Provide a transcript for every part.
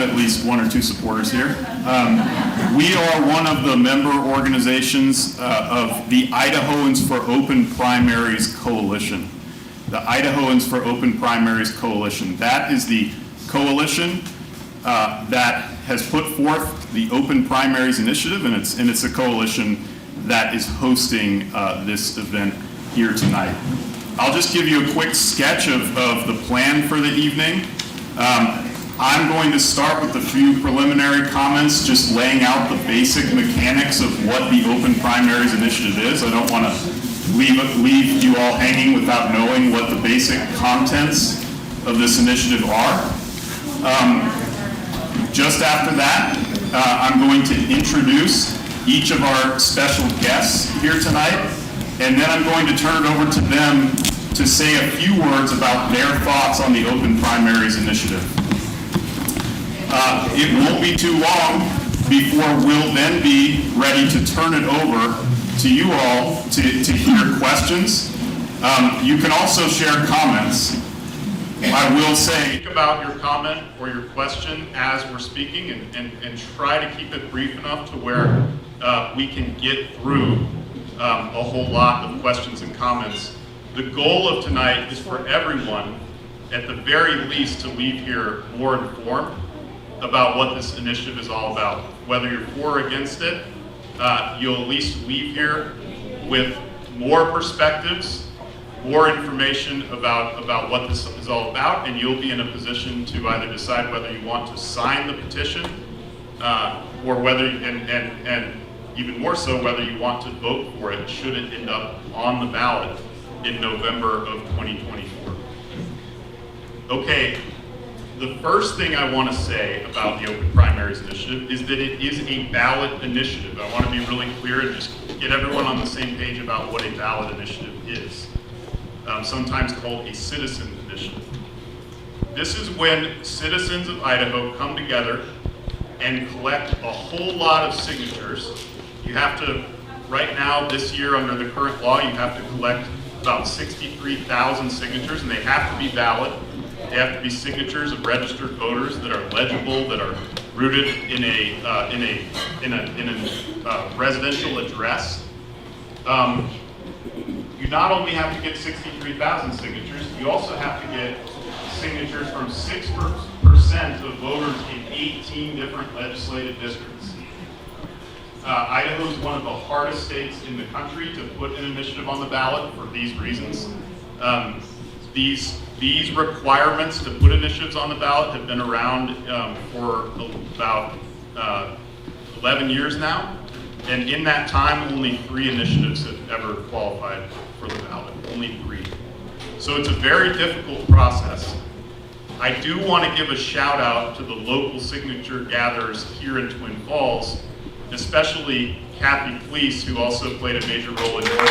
at least one or two supporters here. We are one of the member organizations of the Idahoans for Open Primaries Coalition. The Idahoans for Open Primaries Coalition. That is the coalition that has put forth the Open Primaries Initiative, and it's a coalition that is hosting this event here tonight. I'll just give you a quick sketch of the plan for the evening. I'm going to start with a few preliminary comments, just laying out the basic mechanics of what the Open Primaries Initiative is. I don't want to leave you all hanging without knowing what the basic contents of this initiative are. Just after that, I'm going to introduce each of our special guests here tonight, and then I'm going to turn it over to them to say a few words about their thoughts on the Open Primaries Initiative. It won't be too long before we'll then be ready to turn it over to you all to hear questions. You can also share comments. I will say, think about your comment or your question as we're speaking and try to keep it brief enough to where we can get through a whole lot of questions and comments. The goal of tonight is for everyone, at the very least, to leave here more informed about what this initiative is all about. Whether you're for or against it, you'll at least leave here with more perspectives, more information about what this is all about, and you'll be in a position to either decide whether you want to sign the petition, or whether, and even more so, whether you want to vote for it should it end up on the ballot in November of 2024. Okay, the first thing I want to say about the Open Primaries Initiative is that it is a ballot initiative. I want to be really clear and just get everyone on the same page about what a ballot initiative is. Sometimes called a citizen initiative. This is when citizens of Idaho come together and collect a whole lot of signatures. You have to, right now, this year, under the current law, you have to collect about 63,000 signatures, and they have to be valid. They have to be signatures of registered voters that are legible, that are rooted in a residential address. You not only have to get 63,000 signatures, you also have to get signatures from 6% of voters in 18 different legislative districts. Idaho is one of the hardest states in the country to put an initiative on the ballot for these reasons. These requirements to put initiatives on the ballot have been around for about 11 years now. And in that time, only 3 initiatives have ever qualified for the ballot, only 3. So it's a very difficult process. I do want to give a shout out to the local signature gatherers here in Twin Falls, especially Kathy Fleece, who also played a major role in organizing.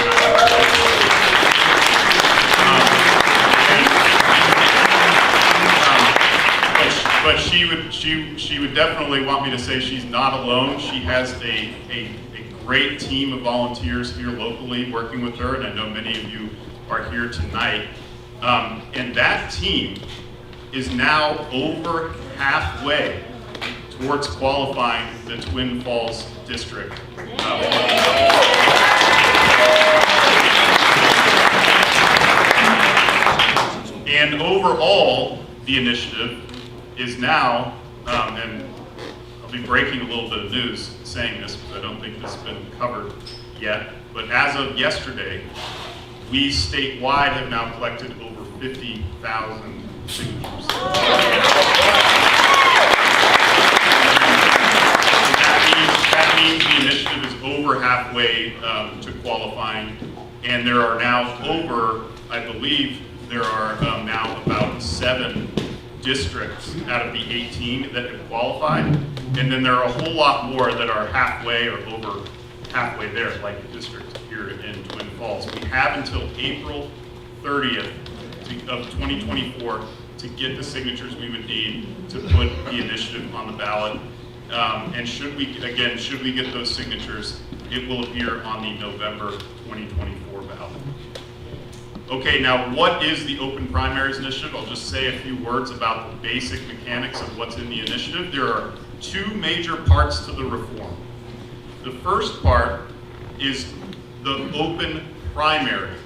But she would definitely want me to say she's not alone. She has a great team of volunteers here locally working with her, and I know many of you are here tonight. And that team is now over halfway towards qualifying the Twin Falls district. And overall, the initiative is now, and I'll be breaking a little bit of news saying this because I don't think this has been covered yet, but as of yesterday, we statewide have now collected over 50,000 signatures. That means the initiative is over halfway to qualifying, and there are now over, I believe, there are now about 7 districts out of the 18 that have qualified, and then there are a whole lot more that are halfway or over halfway there, like the district here in Twin Falls. We have until April 30th of 2024 to get the signatures we would need to put the initiative on the ballot. And should we get those signatures, it will appear on the November 2024 ballot. Okay, now what is the Open Primaries Initiative? I'll just say a few words about the basic mechanics of what's in the initiative. There are two major parts to the reform. The first part is the open primary,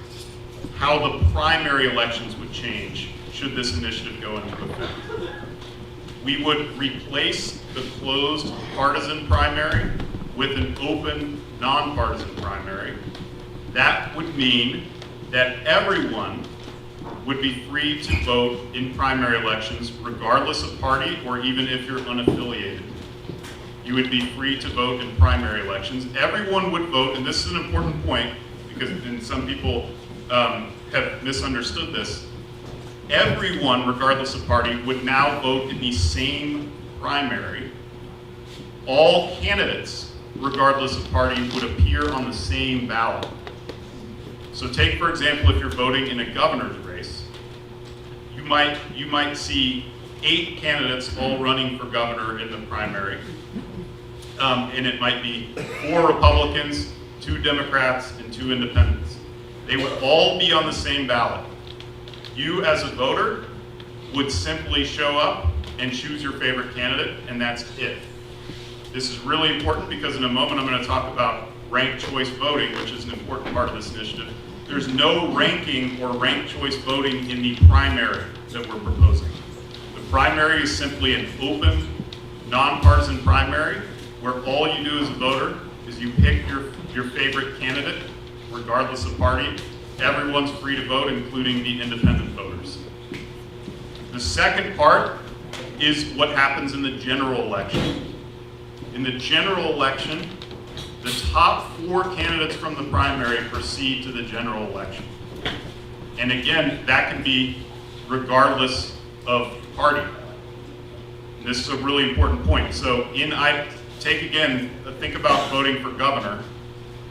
how the primary elections would change should this initiative go into effect. We would replace the closed partisan primary with an open nonpartisan primary. That would mean that everyone would be free to vote in primary elections regardless of party or even if you're unaffiliated. You would be free to vote in primary elections. Everyone would vote, and this is an important point because some people have misunderstood this. Everyone, regardless of party, would now vote in the same primary. All candidates, regardless of party, would appear on the same ballot. So take, for example, if you're voting in a governor's race, you might see 8 candidates all running for governor in the primary. And it might be 4 Republicans, 2 Democrats, and 2 independents. They would all be on the same ballot. You, as a voter, would simply show up and choose your favorite candidate, and that's it. This is really important because in a moment I'm going to talk about ranked choice voting, which is an important part of this initiative. There's no ranking or ranked choice voting in the primary that we're proposing. The primary is simply an open, nonpartisan primary where all you do as a voter is you pick your favorite candidate, regardless of party. Everyone's free to vote, including the independent voters. The second part is what happens in the general election. In the general election, the top 4 candidates from the primary proceed to the general election. And again, that can be regardless of party. This is a really important point. So think about voting for governor.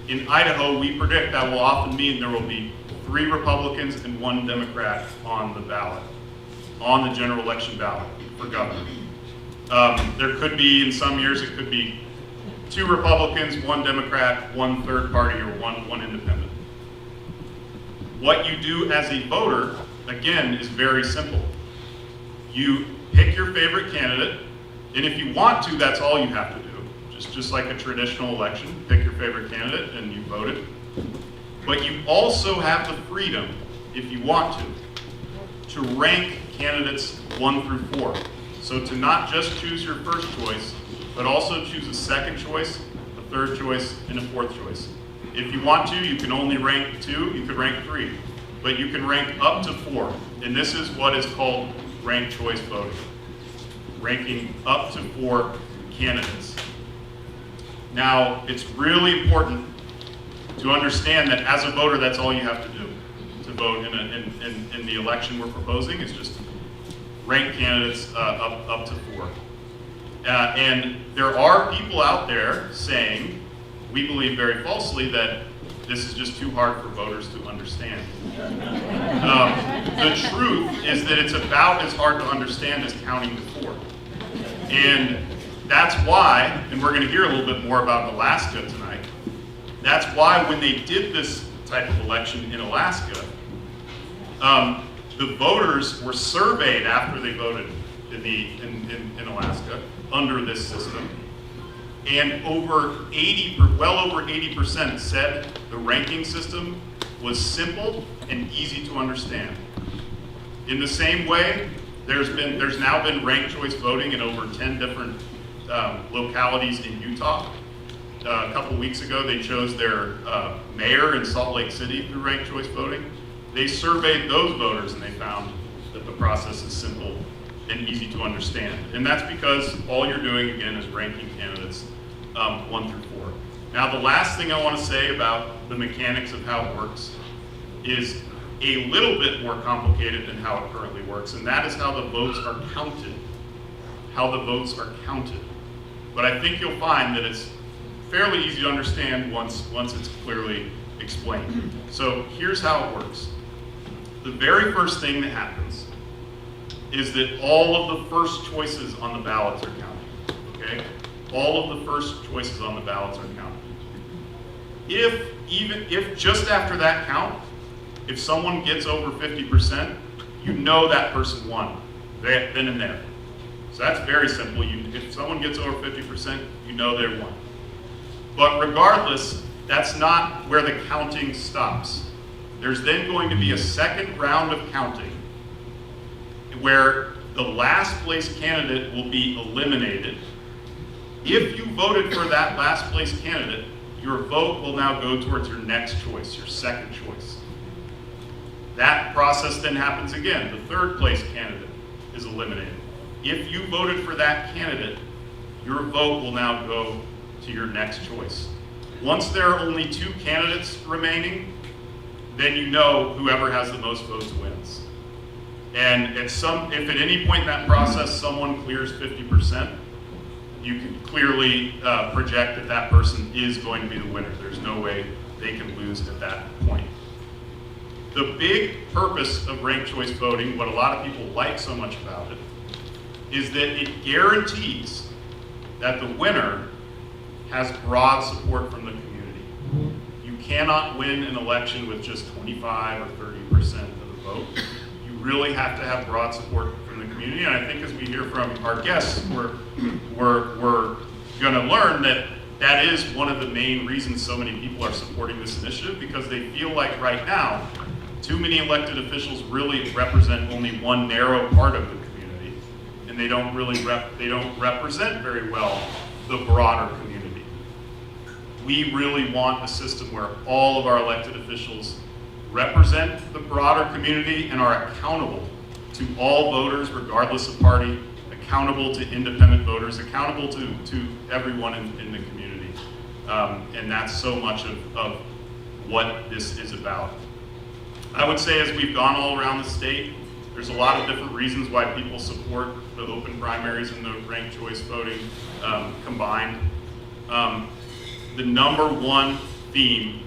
In Idaho, we predict that will often mean there will be 3 Republicans and 1 Democrat on the ballot, on the general election ballot for governor. There could be, in some years, it could be 2 Republicans, 1 Democrat, 1 third party, or one independent. What you do as a voter, again, is very simple. You pick your favorite candidate, and if you want to, that's all you have to do. Just like a traditional election, pick your favorite candidate and you vote it. But you also have the freedom, if you want to rank candidates 1 through 4. So to not just choose your first choice, but also choose a second choice, a third choice, and a fourth choice. If you want to, you can only rank 2, you could rank 3, but you can rank up to 4. And this is what is called ranked choice voting, ranking up to 4 candidates. Now, it's really important to understand that as a voter, that's all you have to do to vote in the election we're proposing is just rank candidates up to 4. And there are people out there saying, we believe very falsely, that this is just too hard for voters to understand. The truth is that it's about as hard to understand as counting to 4. And that's why, and we're going to hear a little bit more about Alaska tonight, that's why when they did this type of election in Alaska, the voters were surveyed after they voted in Alaska under this system, and well over 80% said the ranking system was simple and easy to understand. In the same way, there's now been ranked choice voting in over 10 different localities in Utah. A couple weeks ago, they chose their mayor in Salt Lake City through ranked choice voting. They surveyed those voters and they found that the process is simple and easy to understand. And that's because all you're doing, again, is ranking candidates 1 through 4. Now, the last thing I want to say about the mechanics of how it works is a little bit more complicated than how it currently works, and that is how the votes are counted. But I think you'll find that it's fairly easy to understand once it's clearly explained. So here's how it works. The very first thing that happens is that all of the first choices on the ballots are counted, okay? All of the first choices on the ballots are counted. If just after that count, If someone gets over 50%, you know that person won, then and there. So that's very simple. If someone gets over 50%, you know they won. But regardless, that's not where the counting stops. There's then going to be a second round of counting where the last place candidate will be eliminated. If you voted for that last place candidate, your vote will now go towards your next choice, your second choice. That process then happens again. The third place candidate is eliminated. If you voted for that candidate, your vote will now go to your next choice. Once there are only 2 candidates remaining, then you know whoever has the most votes wins. And if at any point in that process someone clears 50%, you can clearly project that that person is going to be the winner. There's no way they can lose at that point. The big purpose of ranked choice voting, what a lot of people like so much about it, is that it guarantees that the winner has broad support from the community. You cannot win an election with just 25 or 30% of the vote. You really have to have broad support from the community, and I think as we hear from our guests, we're going to learn that that is one of the main reasons so many people are supporting this initiative, because they feel like right now, too many elected officials really represent only one narrow part of the community, and they don't represent very well the broader community. We really want a system where all of our elected officials represent the broader community and are accountable to all voters, regardless of party, accountable to independent voters, accountable to everyone in the community. And that's so much of what this is about. I would say as we've gone all around the state, there's a lot of different reasons why people support the open primaries and the ranked choice voting combined. The number one theme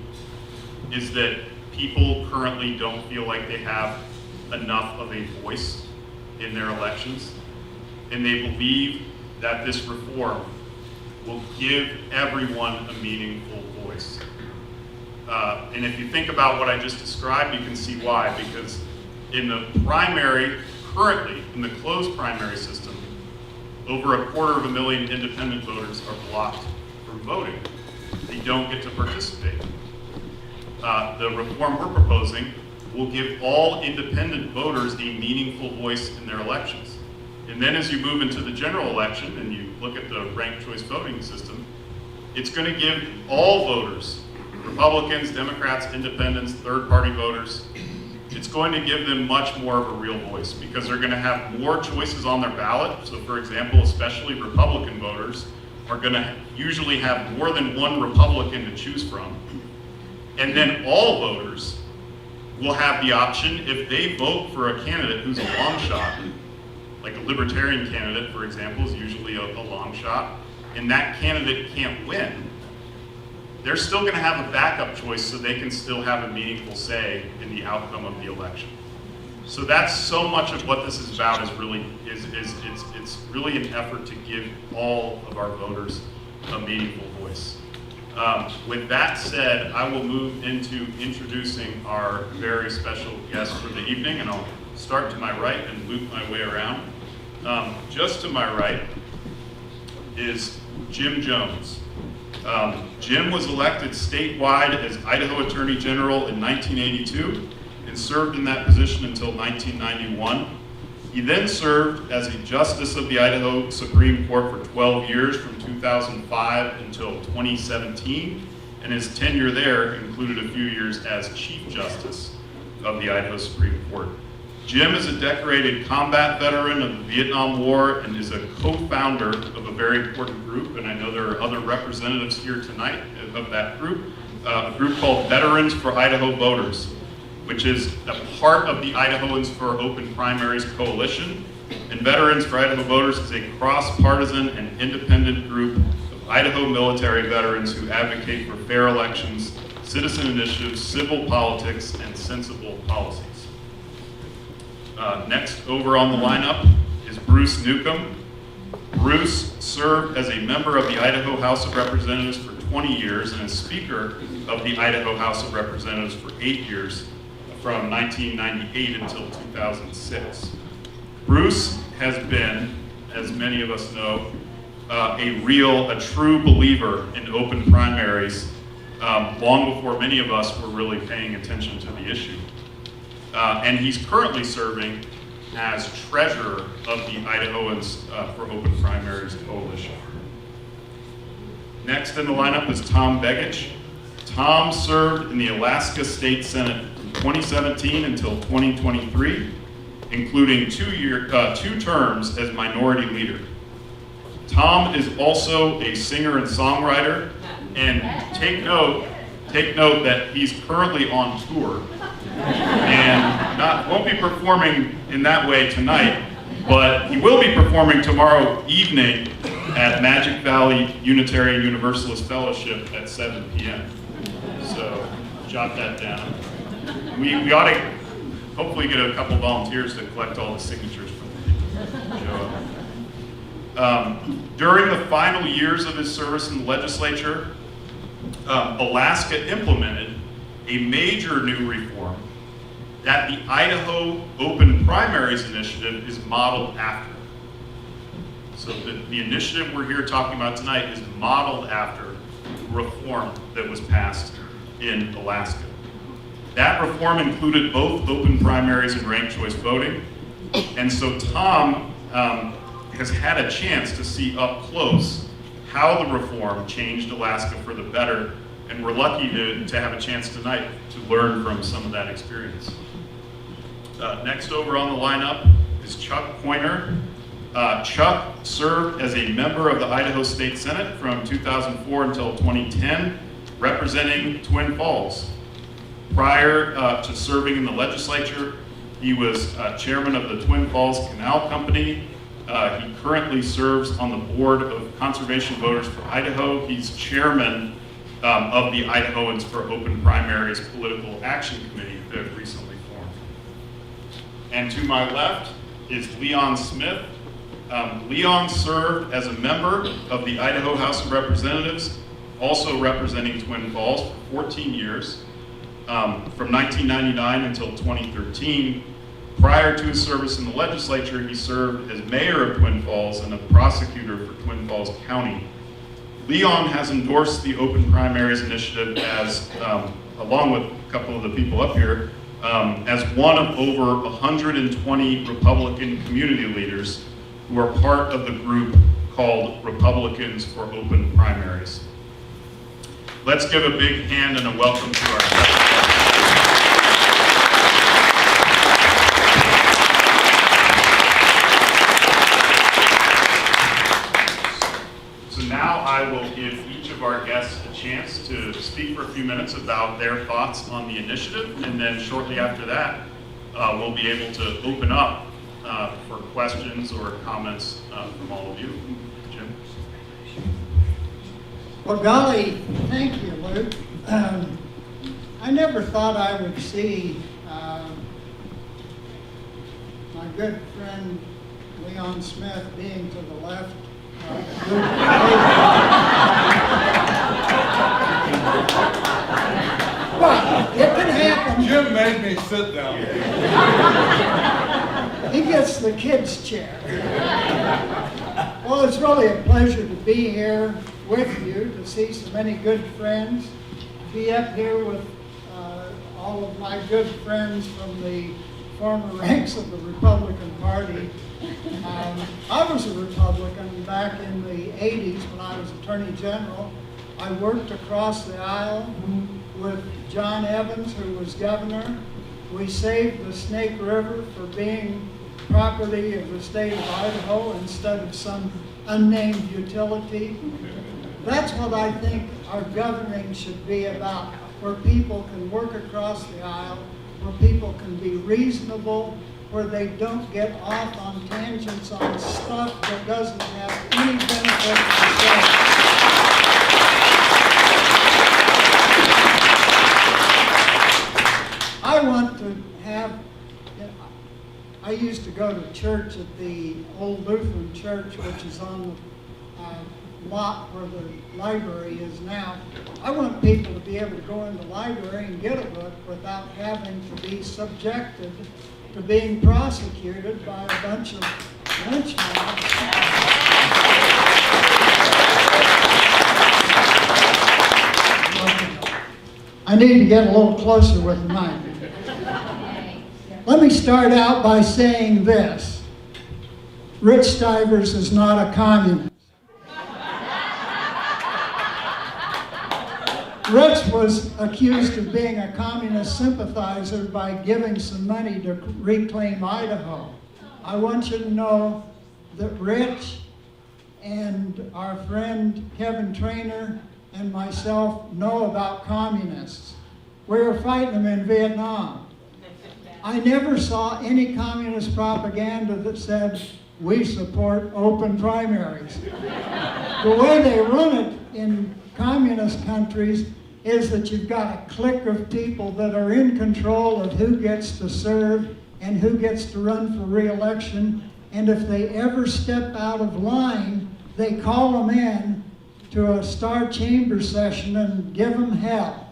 is that people currently don't feel like they have enough of a voice in their elections, and they believe that this reform will give everyone a meaningful voice. And if you think about what I just described, you can see why, because in the primary, currently in the closed primary system, over 250,000 independent voters are blocked from voting. They don't get to participate. The reform we're proposing will give all independent voters a meaningful voice in their elections. And then as you move into the general election and you look at the ranked choice voting system, it's going to give all voters, Republicans, Democrats, independents, third-party voters, it's going to give them much more of a real voice, because they're going to have more choices on their ballot. So for example, especially Republican voters are going to usually have more than one Republican to choose from. And then all voters will have the option, if they vote for a candidate who's a long shot, like a libertarian candidate, for example, is usually a long shot, and that candidate can't win, they're still going to have a backup choice so they can still have a meaningful say in the outcome of the election. So that's so much of what this is about, it's really an effort to give all of our voters a meaningful voice. With that said, I will move into introducing our very special guest for the evening, and I'll start to my right and loop my way around. Just to my right is Jim Jones. Jim was elected statewide as Idaho Attorney General in 1982 and served in that position until 1991. He then served as a Justice of the Idaho Supreme Court for 12 years from 2005 until 2017, and his tenure there included a few years as Chief Justice of the Idaho Supreme Court. Jim is a decorated combat veteran of the Vietnam War and is a co-founder of a very important group, and I know there are other representatives here tonight of that group, a group called Veterans for Idaho Voters, which is a part of the Idahoans for Open Primaries Coalition. And Veterans for Idaho Voters is a cross-partisan and independent group of Idaho military veterans who advocate for fair elections, citizen initiatives, civil politics, and sensible policies. Next over on the lineup is Bruce Newcomb. Bruce served as a member of the Idaho House of Representatives for 20 years and as Speaker of the Idaho House of Representatives for 8 years. from 1998 until 2006. Bruce has been, as many of us know, a true believer in open primaries long before many of us were really paying attention to the issue. And he's currently serving as treasurer of the Idahoans for Open Primaries Coalition. Next in the lineup is Tom Begich. Tom served in the Alaska State Senate from 2017 until 2023, including two terms as minority leader. Tom is also a singer and songwriter, and take note that he's currently on tour and won't be performing in that way tonight, but he will be performing tomorrow evening at Magic Valley Unitarian Universalist Fellowship at 7 p.m. So jot that down. We ought to hopefully get a couple volunteers to collect all the signatures from the people who show up. During the final years of his service in the legislature, Alaska implemented a major new reform that the Idaho Open Primaries Initiative is modeled after. So the initiative we're here talking about tonight is modeled after reform that was passed in Alaska. That reform included both open primaries and ranked choice voting. And so Tom has had a chance to see up close how the reform changed Alaska for the better, and we're lucky to have a chance tonight to learn from some of that experience. Next over on the lineup is Chuck Pointer. Chuck served as a member of the Idaho State Senate from 2004 until 2010, representing Twin Falls. Prior to serving in the legislature, he was chairman of the Twin Falls Canal Company. He currently serves on the board of Conservation Voters for Idaho. He's chairman of the Idahoans for Open Primaries Political Action Committee that recently formed. And to my left is Leon Smith. Leon served as a member of the Idaho House of Representatives, also representing Twin Falls for 14 years, from 1999 until 2013. Prior to his service in the legislature, he served as mayor of Twin Falls and a prosecutor for Twin Falls County. Leon has endorsed the Open Primaries Initiative as, along with a couple of the people up here, as one of over 120 Republican community leaders who are part of the group called Republicans for Open Primaries. Let's give a big hand and a welcome to our president. So now I will give each of our guests a chance to speak for a few minutes about their thoughts on the initiative, and then shortly after that, we'll be able to open up for questions or comments from all of you. Jim? Well, golly, thank you, Luke. I never thought I would see my good friend Leon Smith being to the left. Well, it can happen. Jim made me sit down. He gets the kids' chair. Well, it's really a pleasure to be here with you, to see so many good friends, be up here with all of my good friends from the former ranks of the Republican Party. I was a Republican back in the 80s when I was Attorney General. I worked across the aisle with John Evans, who was governor. We saved the Snake River for being property of the state of Idaho instead of some unnamed utility. That's what I think our governing should be about, where people can work across the aisle, where people can be reasonable, where they don't get off on tangents on stuff that doesn't have any benefit to the I want to have, I used to go to church at the old Lutheran church, which is on lot where the library is now. I want people to be able to go in the library and get a book without having to be subjected to being prosecuted by a bunch of lynch mobs. I need to get a little closer with the mic. Let me start out by saying this. Rich Stivers is not a communist. Rich was accused of being a communist sympathizer by giving some money to reclaim Idaho. I want you to know that Rich and our friend Kevin Trainer and myself know about communists. We were fighting them in Vietnam. I never saw any communist propaganda that said, we support open primaries. The way they run it in communist countries is that you've got a clique of people that are in control of who gets to serve and who gets to run for re-election. And if they ever step out of line, they call them in to a Star Chamber session and give them hell.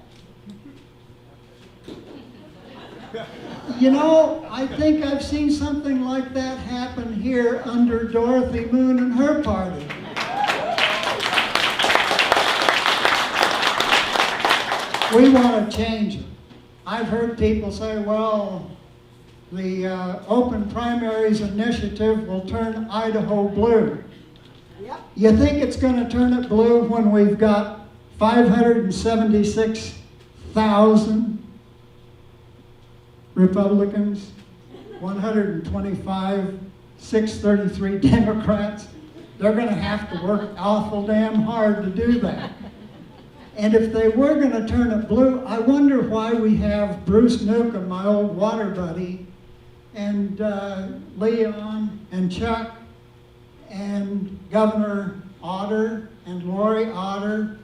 You know, I think I've seen something like that happen here under Dorothy Moon and her party. We want to change it. I've heard people say, well, the Open Primaries Initiative will turn Idaho blue. Yep. You think it's going to turn it blue when we've got 576,000 Republicans, 633 Democrats? They're going to have to work awful damn hard to do that. And if they were going to turn it blue, I wonder why we have Bruce Newcomb, my old water buddy, and Leon and Chuck and Governor Otter and Lori Otter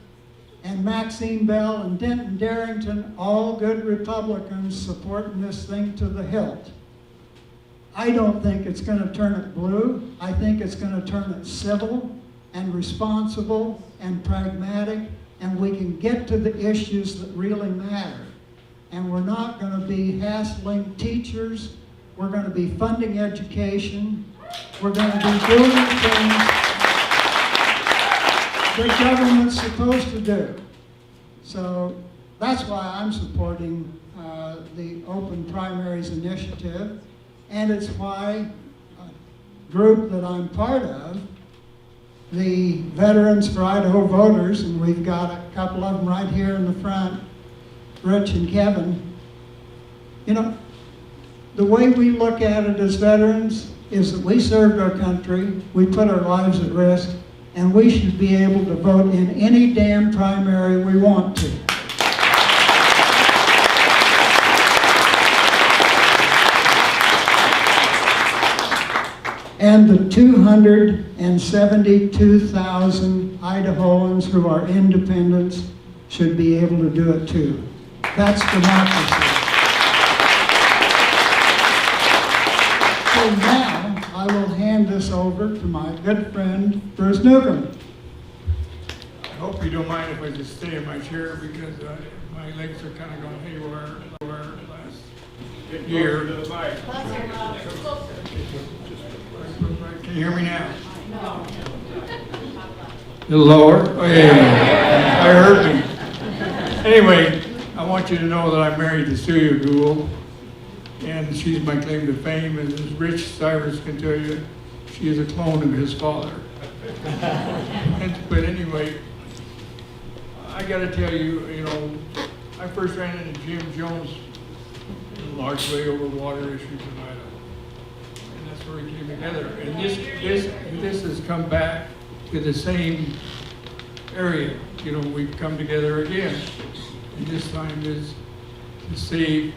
and Maxine Bell and Denton Darrington, all good Republicans supporting this thing to the hilt. I don't think it's going to turn it blue. I think it's going to turn it civil and responsible and pragmatic, and we can get to the issues that really matter. And we're not going to be hassling teachers. We're going to be funding education. We're going to be doing the things that government's supposed to do. So that's why I'm supporting the Open Primaries Initiative, and it's why a group that I'm part of, the Veterans for Idaho Voters, and we've got a couple of them right here in the front, Rich and Kevin. You know, the way we look at it as veterans is that we served our country, we put our lives at risk, and we should be able to vote in any damn primary we want to. And the 272,000 Idahoans who are independents should be able to do it too. That's democracy. So now I will hand this over to my good friend, Bruce Newcomb. I hope you don't mind if I just stay in my chair because my legs are kind of going haywire last year. Can you hear me now? No. A little lower? Oh, yeah. I heard me. Anyway, I want you to know that I'm married to Celia Gould, and she's my claim to fame, and as Rich Stivers can tell you, she is a clone of his father. But anyway, I got to tell you, you know, I first ran into Jim Jones largely over water issues in Idaho. And that's where we came together. And this has come back to the same area. You know, we've come together again. And this time is to save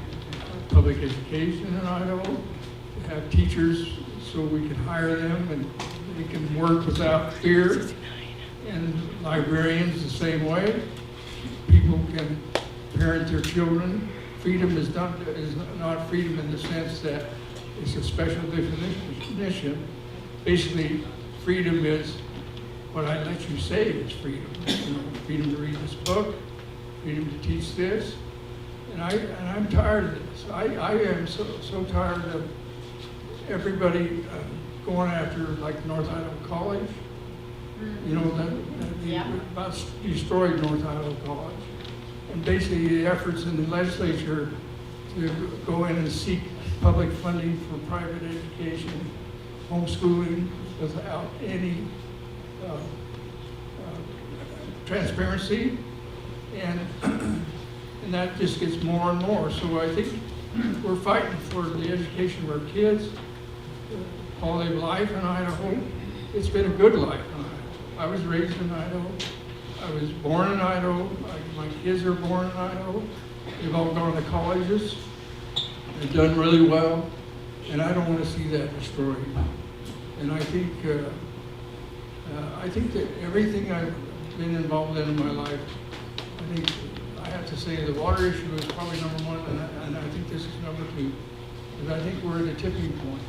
public education in Idaho, to have teachers so we can hire them and we can work without fear. And librarians the same way. People can parent their children. Freedom is not freedom in the sense that it's a special definition. Basically, freedom is what I let you say is freedom. You know, freedom to read this book, freedom to teach this. And I'm tired of this. I am so tired of everybody going after like North Idaho College. You know, that about destroyed North Idaho College. And basically the efforts in the legislature to go in and seek public funding for private education, homeschooling without any transparency, and that just gets more and more. So I think we're fighting for the education of our kids all their life in Idaho. It's been a good life in Idaho. I was raised in Idaho. I was born in Idaho. My kids are born in Idaho. They've all gone to colleges. They've done really well, and I don't want to see that destroyed. And I think that everything I've been involved in my life, I think I have to say the water issue is probably number one, and I think this is number two. Because I think we're at a tipping point,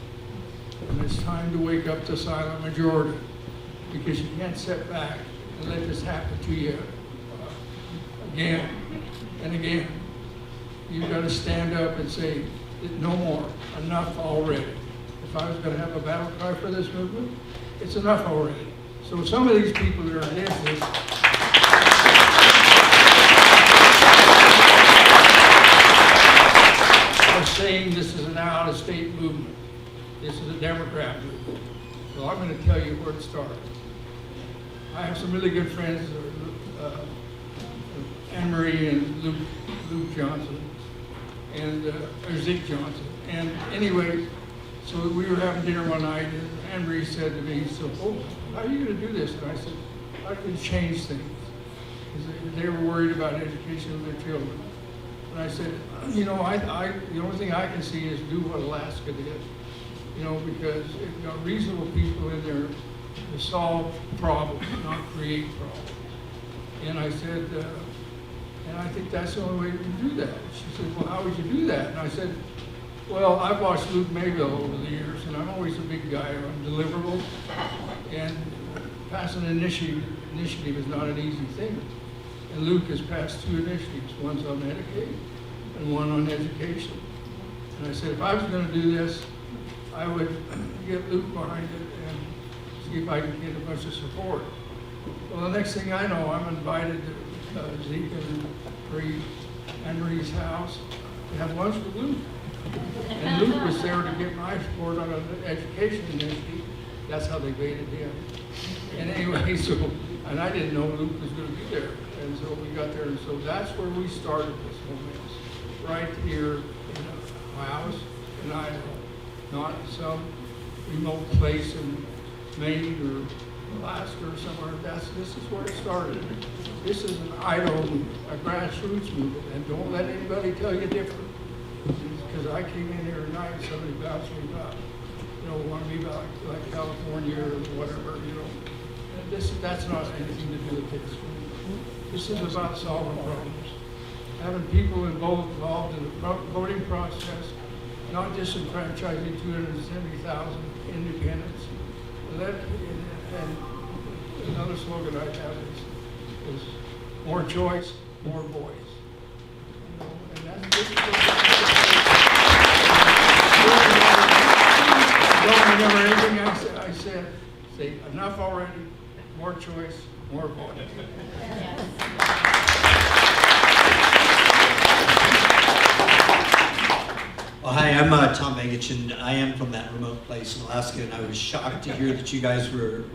and it's time to wake up the silent majority, because you can't sit back and let this happen to you again and again. You've got to stand up and say, no more, enough already. If I was going to have a battle cry for this movement, it's enough already. So some of these people that are against this are saying this is an out-of-state movement. This is a Democrat movement. Well, I'm going to tell you where it started. I have some really good friends, Anne Marie and Luke Johnson, and or Zeke Johnson. And anyway, so we were having dinner one night, and Anne Marie said to me, "So, how are you going to do this?" And I said, "I can change things," because they were worried about education of their children. And I said, "You know, the only thing I can see is do what Alaska did, you know, because reasonable people in there to solve problems, not create problems." And I said, and I think that's the only way we can do that. She said, "Well, how would you do that?" And I said, "Well, I've watched Luke Mayville over the years, and I'm always a big guy on deliverables, and passing an initiative is not an easy thing. And Luke has passed 2 initiatives, one's on Medicaid and one on education. And I said, if I was going to do this, I would get Luke behind it and see if I could get a bunch of support." Well, the next thing I know, I'm invited to Zeke and Anne Marie's house to have lunch with Luke. And Luke was there to get my support on an education initiative. That's how they baited him. And anyway, and I didn't know Luke was going to be there. And so we got there, and so that's where we started this whole mess. Right here in my house in Idaho, not some remote place in Maine or Alaska or somewhere. This is where it started. This is an Idaho movement, a grassroots movement, and don't let anybody tell you different. Because I came in here tonight and somebody bounced me about, want to be like California or whatever, And that's not anything to do with this. This is about solving problems. Having people involved in the voting process, not disenfranchising 270,000 independents. And another slogan I have is more choice, more voice. And that's just don't remember anything I said. Say enough already. More choice, more voice. Well, hi, I'm Tom Begich, and I am from that remote place in Alaska, and I was shocked to hear that you guys were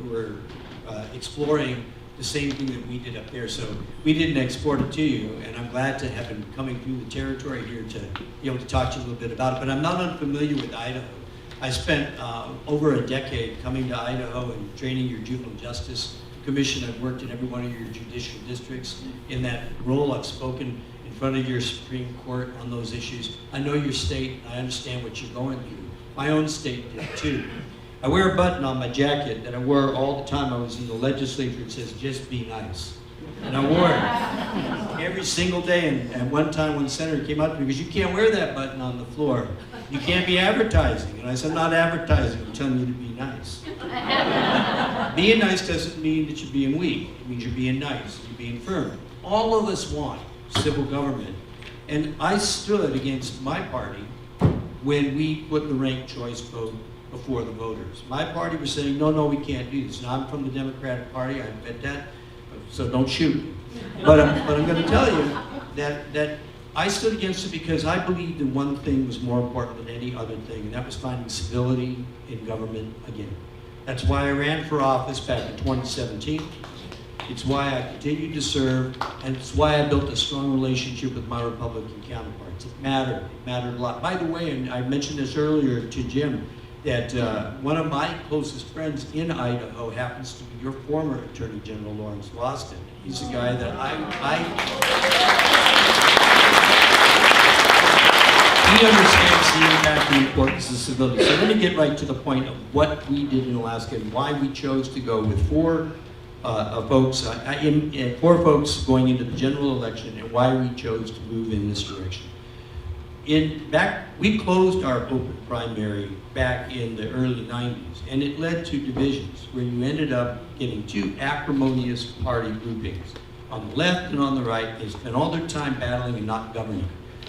exploring the same thing that we did up there. So we didn't export it to you, and I'm glad to have been coming through the territory here to be able to talk to you a little bit about it. But I'm not unfamiliar with Idaho. I spent over a decade coming to Idaho and training your juvenile justice commission. I've worked in every one of your judicial districts. In that role, I've spoken in front of your Supreme Court on those issues. I know your state. I understand what you're going through. My own state did too. I wear a button on my jacket that I wore all the time I was in the legislature. It says, "Just be nice." And I wore it every single day. And at one time, one senator came up to me because you can't wear that button on the floor. You can't be advertising. And I said, I'm not advertising. I'm telling you to be nice. Being nice doesn't mean that you're being weak. It means you're being nice. You're being firm. All of us want civil government. And I stood against my party when we put the ranked choice vote before the voters. My party was saying, no, we can't do this. Now, I'm from the Democratic Party, I admit that, so don't shoot me. But I'm going to tell you that I stood against it because I believed in one thing was more important than any other thing, and that was finding civility in government again. That's why I ran for office back in 2017. It's why I continued to serve, and it's why I built a strong relationship with my Republican counterparts. It mattered a lot. By the way, and I mentioned this earlier to Jim, that one of my closest friends in Idaho happens to be your former Attorney General, Lawrence Lawson. He's a guy that he understands the impact and importance of civility. So let me get right to the point of what we did in Alaska and why we chose to go with four folks going into the general election and why we chose to move in this direction. We closed our open primary back in the early 90s, and it led to divisions where you ended up getting two acrimonious party groupings. On the left and on the right, they spent all their time battling and not governing.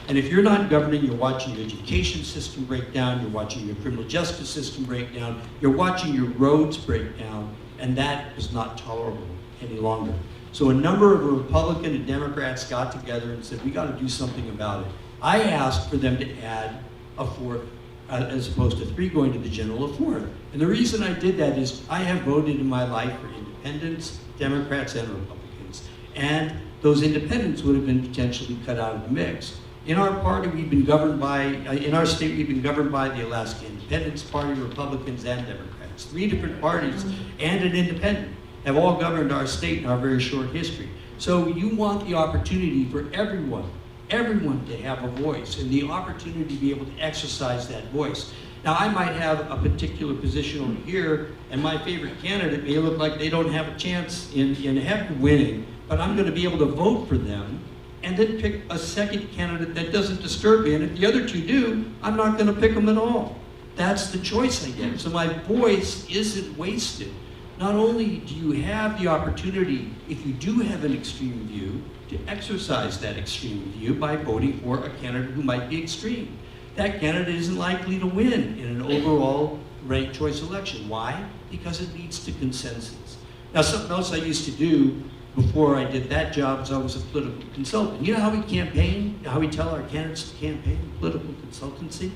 And if you're not governing, you're watching your education system break down, you're watching your criminal justice system break down, you're watching your roads break down, and that is not tolerable any longer. So a number of Republican and Democrats got together and said, we got to do something about it. I asked for them to add a fourth, as opposed to three going to the general, a fourth. And the reason I did that is I have voted in my life for independents, Democrats, and Republicans. And those independents would have been potentially cut out of the mix. In our party, we've been governed by, in our state, we've been governed by the Alaska Independence Party, Republicans, and Democrats. Three different parties and an independent have all governed our state in our very short history. So you want the opportunity for everyone to have a voice and the opportunity to be able to exercise that voice. Now, I might have a particular position over here, and my favorite candidate may look like they don't have a chance in heck winning, but I'm going to be able to vote for them and then pick a second candidate that doesn't disturb me. And if the other two do, I'm not going to pick them at all. That's the choice I get. So my voice isn't wasted. Not only do you have the opportunity, if you do have an extreme view, to exercise that extreme view by voting for a candidate who might be extreme. That candidate isn't likely to win in an overall ranked choice election. Why? Because it leads to consensus. Now, something else I used to do before I did that job was I was a political consultant. You know how we campaign, how we tell our candidates to campaign, political consultancy?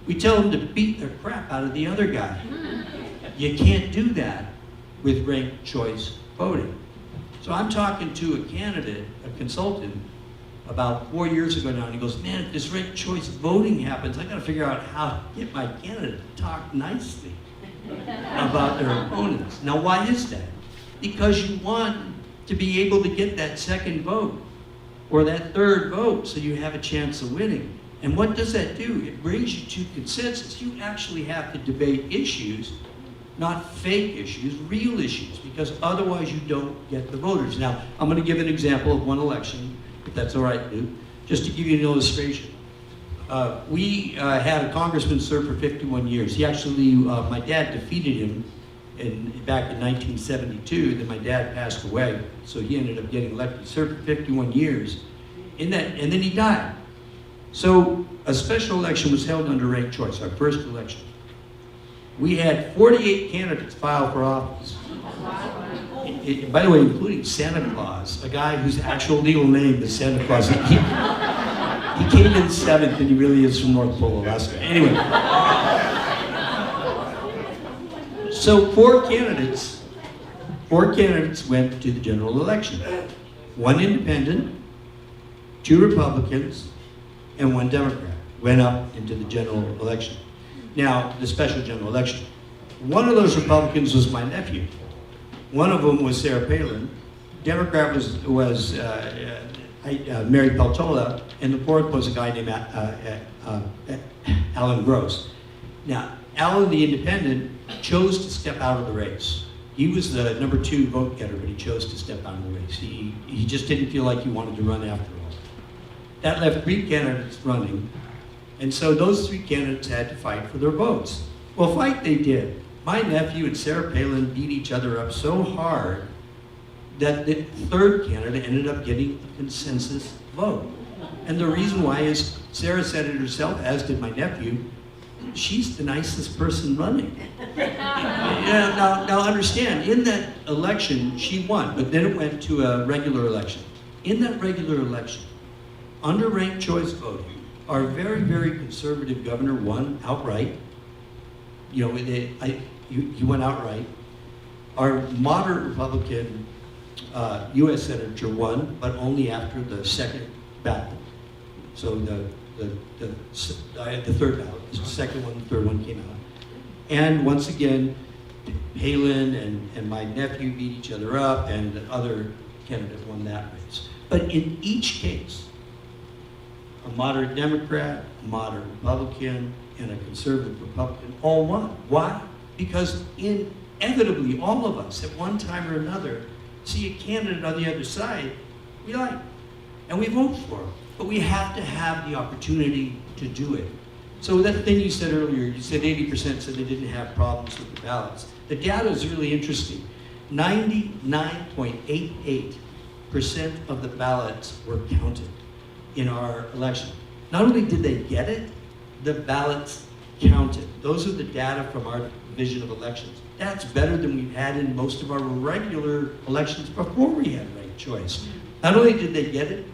We tell them to beat the crap out of the other guy. You can't do that with ranked choice voting. So I'm talking to a candidate, a consultant, about 4 years ago now, and he goes, man, if this ranked choice voting happens, I gotta figure out how to get my candidate to talk nicely about their opponents. Now, why is that? Because you want to be able to get that second vote or that third vote so you have a chance of winning. And what does that do? It brings you to consensus. You actually have to debate issues, not fake issues, real issues, because otherwise you don't get the voters. Now, I'm going to give an example of one election, if that's all right, Lou, just to give you an illustration. We had a congressman serve for 51 years. He actually, my dad defeated him back in 1972, then my dad passed away, so he ended up getting elected. He served for 51 years, and then he died. So a special election was held under ranked choice, our first election. We had 48 candidates file for office. By the way, including Santa Claus, a guy whose actual legal name is Santa Claus. He came in seventh, and he really is from North Pole, Alaska. Anyway. So four candidates went to the general election. One independent, two Republicans, and one Democrat went up into the general election. Now, the special general election. One of those Republicans was my nephew. One of them was Sarah Palin. Democrat was Mary Peltola, and the fourth was a guy named Alan Gross. Now, Alan, the independent, chose to step out of the race. He was the number 2 vote getter, but he chose to step out of the race. He just didn't feel like he wanted to run after all. That left 3 candidates running, and so those 3 candidates had to fight for their votes. Well, fight they did. My nephew and Sarah Palin beat each other up so hard that the 3rd candidate ended up getting a consensus vote. And the reason why is Sarah said it herself, as did my nephew, she's the nicest person running. Now understand, in that election, she won, but then it went to a regular election. In that regular election, under ranked choice voting, our very, very conservative governor won outright. You know, he went outright. Our moderate Republican U.S. Senator won, but only after the 2nd ballot. So the 3rd ballot, the 2nd one, the 3rd one came out. And once again, Palin and my nephew beat each other up, and the other candidate won that race. But in each case, a moderate Democrat, a moderate Republican, and a conservative Republican all won. Why? Because inevitably all of us at one time or another see a candidate on the other side we like, and we vote for them. But we have to have the opportunity to do it. So that thing you said earlier, you said 80% said they didn't have problems with the ballots. The data is really interesting. 99.88% of the ballots were counted in our election. Not only did they get it, the ballots counted. Those are the data from our division of elections. That's better than we've had in most of our regular elections before we had ranked choice. Not only did they get it,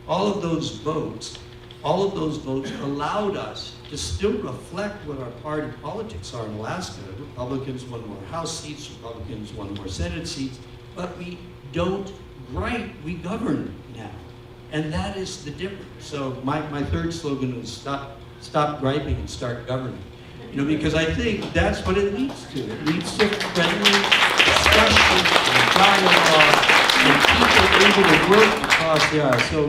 all of those votes allowed us to still reflect what our party politics are in Alaska. Republicans won more House seats, Republicans won more Senate seats, but we don't gripe, we govern now. And that is the difference. So my 3rd slogan was stop griping and start governing. You know, because I think that's what it leads to. It leads to friendly discussion and dialogue and people able to work across the aisle. So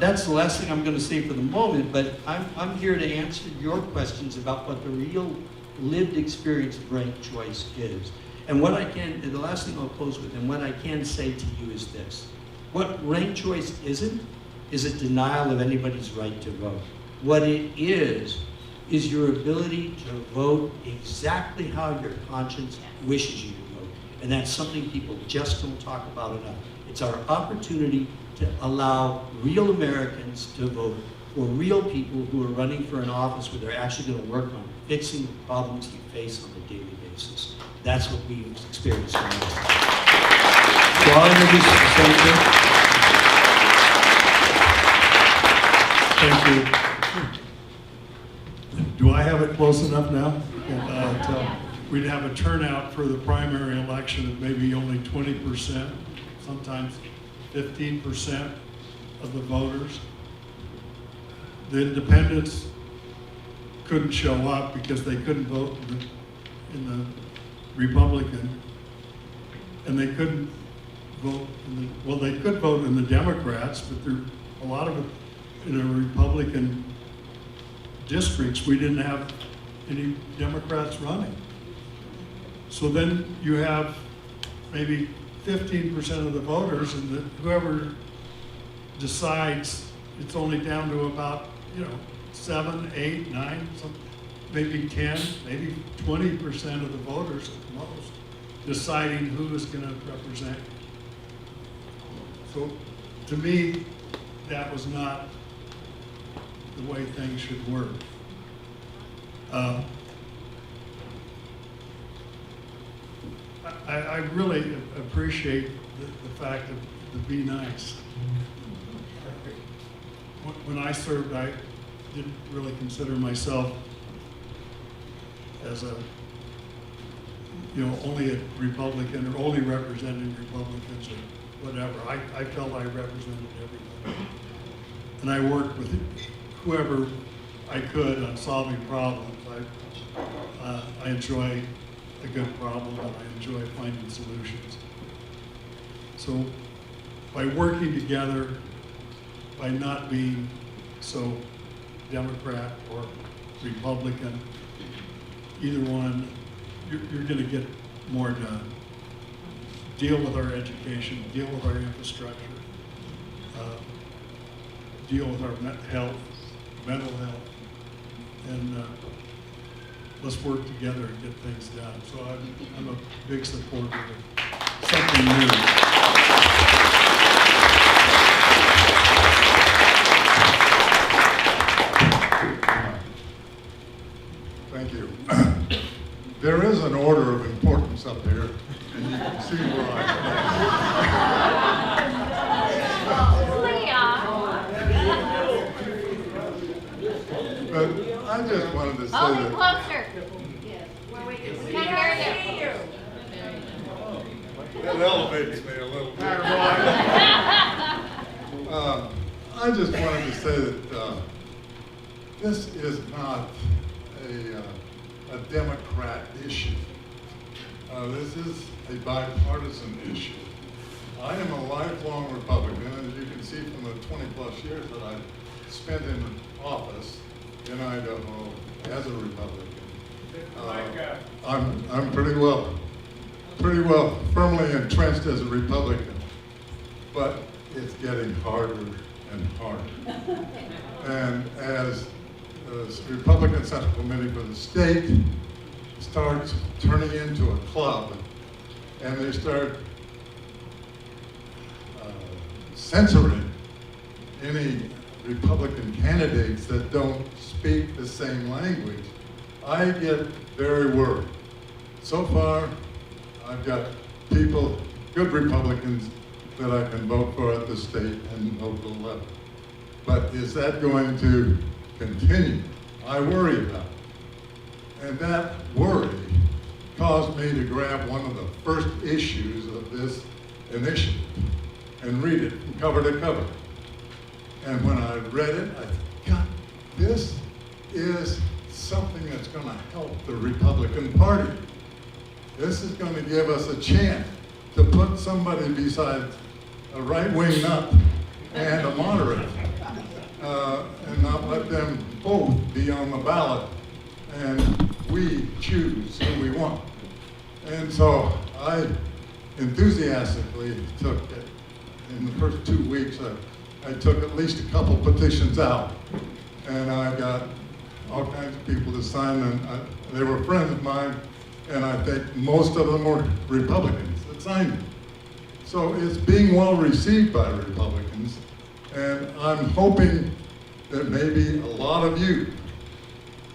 that's the last thing I'm going to say for the moment, but I'm here to answer your questions about what the real lived experience of ranked choice is. And what I can, the last thing I'll close with, and what I can say to you is this. What ranked choice isn't is a denial of anybody's right to vote. What it is your ability to vote exactly how your conscience wishes you to vote. And that's something people just don't talk about enough. It's our opportunity to allow real Americans to vote for real people who are running for an office where they're actually going to work on fixing the problems you face on a daily basis. That's what we experience now. So I'll introduce the senator. Thank you. Do I have it close enough now? We'd have a turnout for the primary election of maybe only 20%, sometimes 15% of the voters. The independents couldn't show up because they couldn't vote in the Republican, and they couldn't vote they could vote in the Democrats, but there a lot of it in the Republican districts, we didn't have any Democrats running. So then you have maybe 15% of the voters, and whoever decides, it's only down to about 7, 8, 9, maybe 10, maybe 20% of the voters at the most, deciding who is going to represent. So to me, that was not the way things should work. I really appreciate the fact of the be nice. When I served, I didn't really consider myself as only a Republican or only representing Republicans or whatever. I felt I represented everybody. And I worked with whoever I could on solving problems. I enjoy a good problem, and I enjoy finding solutions. So by working together, by not being so Democrat or Republican, either one, you're going to get more done. deal with our education, deal with our infrastructure, deal with our health, mental health, and let's work together and get things done. So I'm a big supporter of something new. Thank you. There is an order of importance up here, and you can see why. But I just wanted to say Hold it that closer. We can't hear you. that elevates me a little bit. I just wanted to say that this is not a Democrat issue. This is a bipartisan issue. I am a lifelong Republican, as you can see from the 20-plus years that I've spent in office in Idaho as a Republican. I'm pretty well firmly entrenched as a Republican, but it's getting harder and harder. And as the Republican Central Committee for the state starts turning into a club, and they start censoring any Republican candidates that don't speak the same language, I get very worried. So far, I've got people, good Republicans, that I can vote for at the state and local level. But is that going to continue? I worry about it. And that worry caused me to grab one of the first issues of this initiative and read it from cover to cover. And when I read it, I thought, God, this is something that's going to help the Republican Party. This is going to give us a chance to put somebody beside a right-wing nut and a moderate, and not let them both be on the ballot, and we choose who we want. And so I enthusiastically took it. In the first 2 weeks, I took at least a couple petitions out, and I got all kinds of people to sign them. They were friends of mine, and I think most of them were Republicans that signed it. So it's being well received by Republicans, and I'm hoping that maybe a lot of you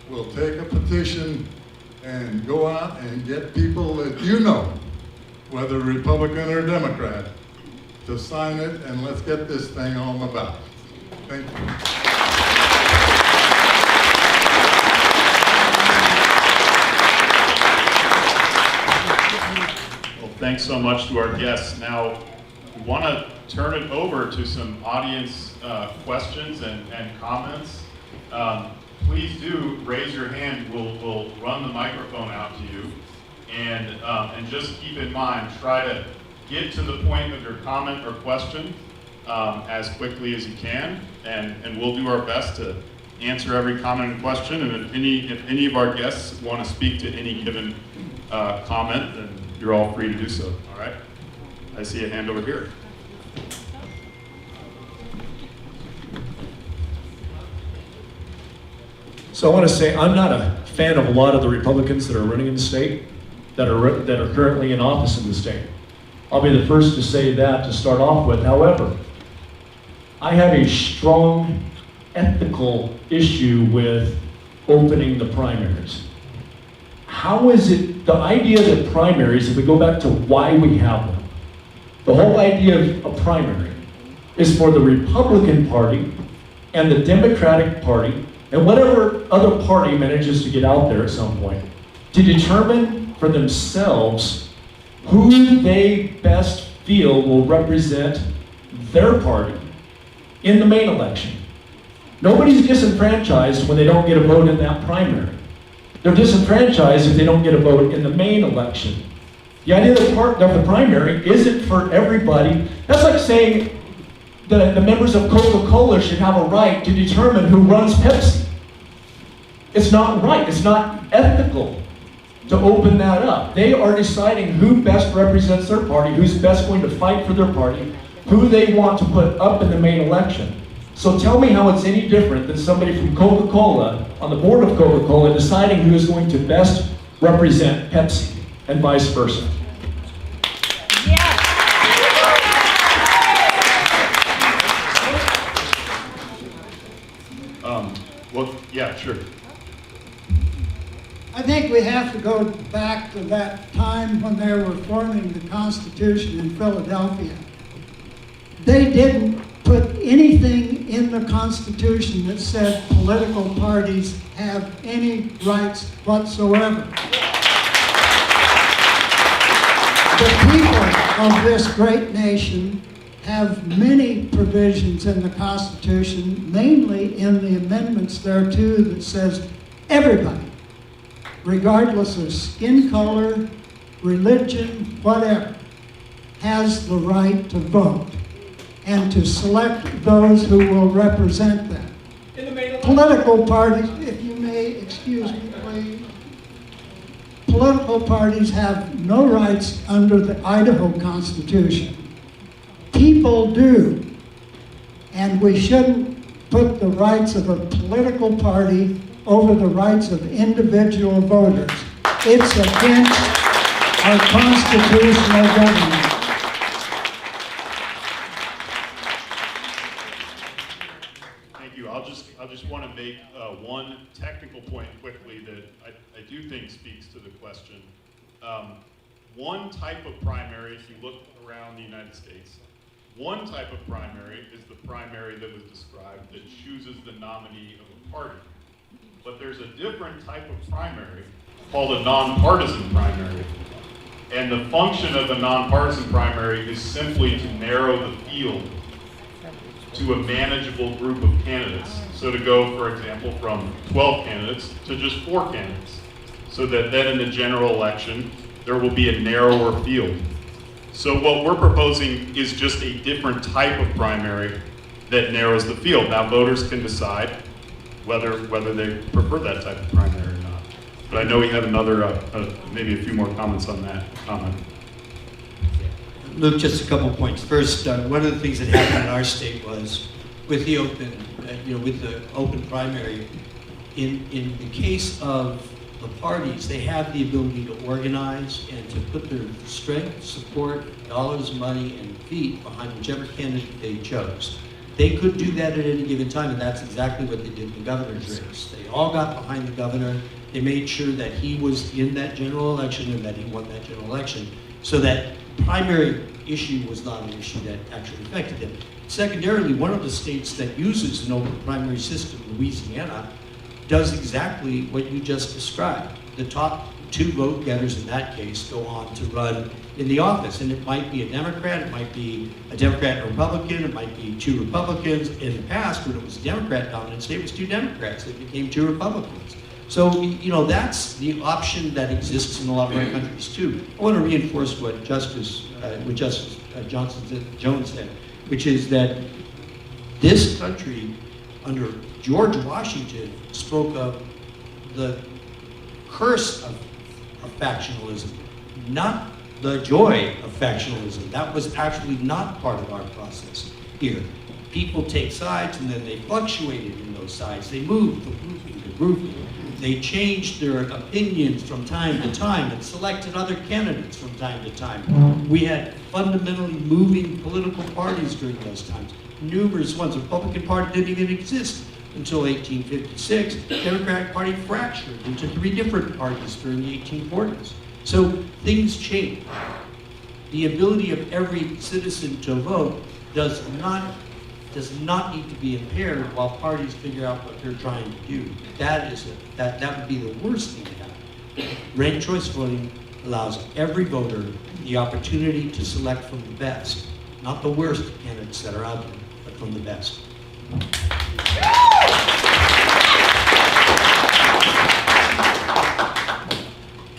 will take a petition and go out and get people that you know, whether Republican or Democrat, to sign it, and let's get this thing on the ballot. Thank you. Well, thanks so much to our guests. Now, we want to turn it over to some audience questions and comments. Please do raise your hand. We'll run the microphone out to you. And just keep in mind, try to get to the point of your comment or question as quickly as you can, and we'll do our best to answer every comment and question. And if any of our guests want to speak to any given comment, then you're all free to do so. All right? I see a hand over here. So I want to say I'm not a fan of a lot of the Republicans that are running in the state, that are currently in office in the state. I'll be the first to say that to start off with. However, I have a strong ethical issue with opening the primaries. How is it, the idea that primaries, if we go back to why we have them, the whole idea of a primary is for the Republican Party and the Democratic Party and whatever other party manages to get out there at some point to determine for themselves who they best feel will represent their party in the main election. Nobody's disenfranchised when they don't get a vote in that primary. They're disenfranchised if they don't get a vote in the main election. The idea of the primary isn't for everybody. That's like saying the members of Coca-Cola should have a right to determine who runs Pepsi. It's not right. It's not ethical. to open that up. They are deciding who best represents their party, who's best going to fight for their party, who they want to put up in the main election. So tell me how it's any different than somebody from Coca-Cola on the board of Coca-Cola deciding who is going to best represent Pepsi and vice versa. Well, yeah, sure. I think we have to go back to that time when they were forming the Constitution in Philadelphia. They didn't put anything in the Constitution that said political parties have any rights whatsoever. The people of this great nation have many provisions in the Constitution, mainly in the amendments thereto, that says everybody, regardless of skin color, religion, whatever, has the right to vote and to select those who will represent them. Political parties, if you may excuse me, please. Political parties have no rights under the Idaho Constitution. People do, and we shouldn't put the rights of a political party over the rights of individual voters. It's against our constitutional government. Thank you. I'll just want to make one technical point quickly that I do think speaks to the question. One type of primary, if you look around the United States, one type of primary is the primary that was described that chooses the nominee of a party. But there's a different type of primary called a nonpartisan primary. And the function of a nonpartisan primary is simply to narrow the field to a manageable group of candidates. So to go, for example, from 12 candidates to just 4 candidates. So that then in the general election, there will be a narrower field. So what we're proposing is just a different type of primary that narrows the field. Now voters can decide whether they prefer that type of primary or not. But I know we had another, maybe a few more comments on that comment. Luke, just a couple points. First, one of the things that happened in our state was with the open primary, in the case of the parties, they have the ability to organize and to put their strength, support, dollars, money, and feet behind whichever candidate they chose. They could do that at any given time, and that's exactly what they did in the governor's race. They all got behind the governor. They made sure that he was in that general election and that he won that general election, so that primary issue was not an issue that actually affected him. Secondarily, one of the states that uses an open primary system, Louisiana, does exactly what you just described. The top 2 vote getters in that case go on to run in the office, and it might be a Democrat, it might be a Democrat and a Republican, it might be 2 Republicans. In the past, when it was a Democrat dominant state, it was 2 Democrats, it became 2 Republicans. So, that's the option that exists in a lot of our countries too. I want to reinforce what Justice Jones said, which is that this country, under George Washington, spoke of the curse of factionalism, not the joy of factionalism. That was actually not part of our process here. People take sides and then they fluctuated in those sides. They moved from grouping to grouping. They changed their opinions from time to time and selected other candidates from time to time. We had fundamentally moving political parties during those times. Numerous ones. The Republican Party didn't even exist until 1856. The Democratic Party fractured into 3 different parties during the 1840s. So things change. The ability of every citizen to vote does not need to be impaired while parties figure out what they're trying to do. That would be the worst thing to happen. Ranked choice voting allows every voter the opportunity to select from the best, not the worst candidates that are out there, but from the best.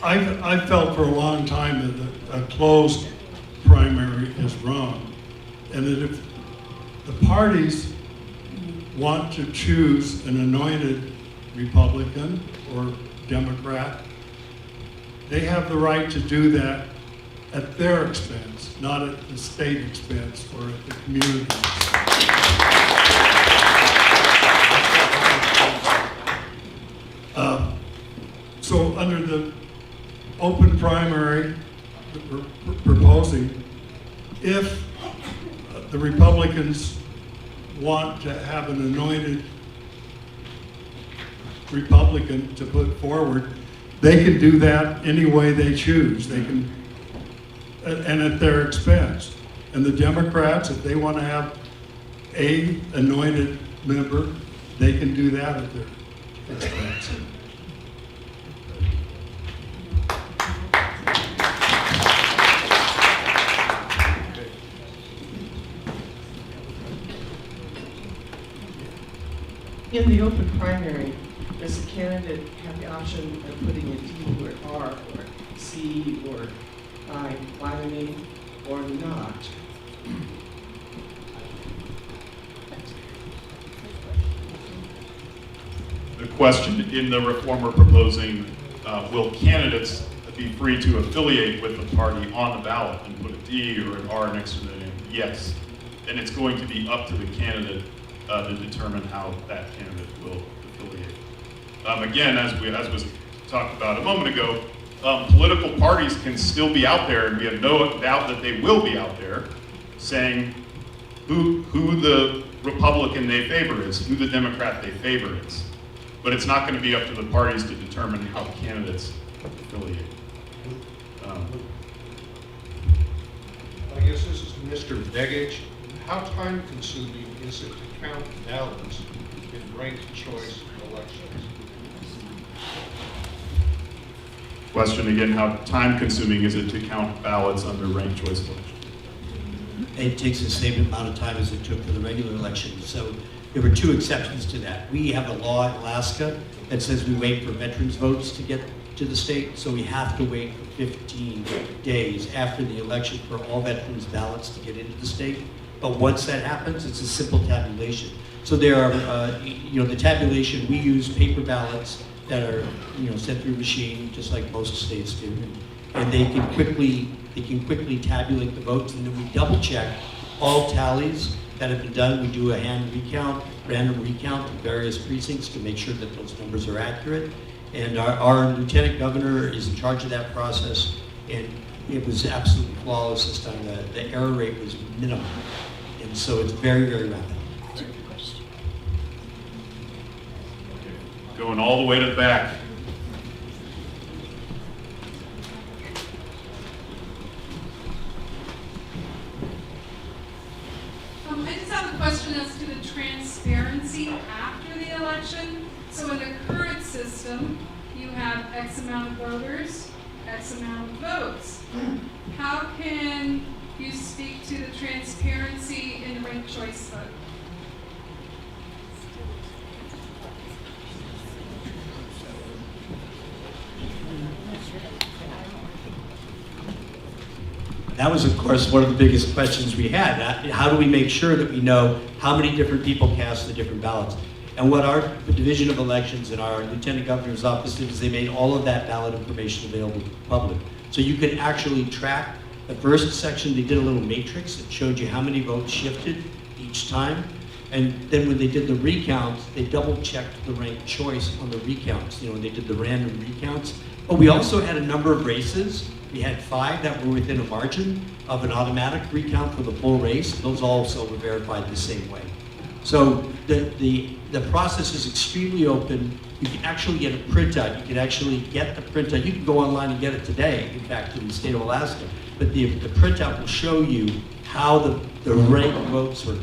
I've felt for a long time that a closed primary is wrong, and that if the parties want to choose an anointed Republican or Democrat, They have the right to do that at their expense, not at the state expense or at the community expense. So under the open primary that we're proposing, if the Republicans want to have an anointed Republican to put forward, they can do that any way they choose. They can, and at their expense. And the Democrats, if they want to have a anointed member, they can do that at their expense. In the open primary, does the candidate have the option of putting a D or R or C or I by the name or not? The question in the reform we're proposing, will candidates be free to affiliate with the party on the ballot and put a D or an R next to their name? Yes. And it's going to be up to the candidate to determine how that candidate will affiliate. Again, as was talked about a moment ago, political parties can still be out there, and we have no doubt that they will be out there, saying who the Republican they favor is, who the Democrat they favor is. But it's not going to be up to the parties to determine how candidates affiliate. I guess this is Mr. Begich. How time consuming is it to count ballots in ranked choice elections? Question again, how time consuming is it to count ballots under ranked choice elections? It takes the same amount of time as it took for the regular election. So there were two exceptions to that. We have a law in Alaska that says we wait for veterans' votes to get to the state, so we have to wait for 15 days after the election for all veterans' ballots to get into the state. But once that happens, it's a simple tabulation. So there are, the tabulation, we use paper ballots that are, sent through a machine, just like most states do, and they can quickly tabulate the votes, and then we double check all tallies that have been done. We do a random recount of various precincts to make sure that those numbers are accurate. And our lieutenant governor is in charge of that process, and it was absolutely flawless this time. The error rate was minimal, and so it's very, very rapid. Going all the way to the back. I just have a question as to the transparency after the election. So in the current system, you have X amount of voters, X amount of votes. How can you speak to the transparency in the ranked choice vote? That was, of course, one of the biggest questions we had. How do we make sure that we know how many different people cast the different ballots? And what our Division of Elections and our Lieutenant Governor's office did is they made all of that ballot information available to the public. So you could actually track the first section. They did a little matrix that showed you how many votes shifted each time. And then when they did the recounts, they double checked the ranked choice on the recounts. When they did the random recounts. But we also had a number of races. We had 5 that were within a margin of an automatic recount for the full race. Those also were verified the same way. So the process is extremely open. You can actually get a printout. You can actually get the printout. You can go online and get it today, in fact, in the state of Alaska. But the printout will show you how the ranked votes or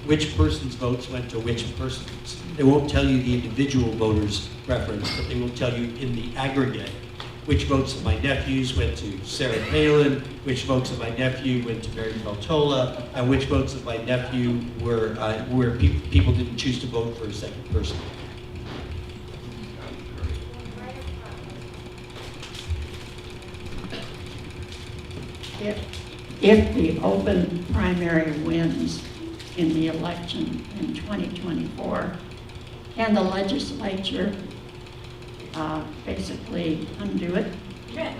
which person's votes went to which person's. They won't tell you the individual voter's preference, but they will tell you in the aggregate which votes of my nephews went to Sarah Palin, which votes of my nephew went to Mary Peltola, and which votes of my nephew were where people didn't choose to vote for a second person. If the open primary wins in the election in 2024, can the legislature basically undo it I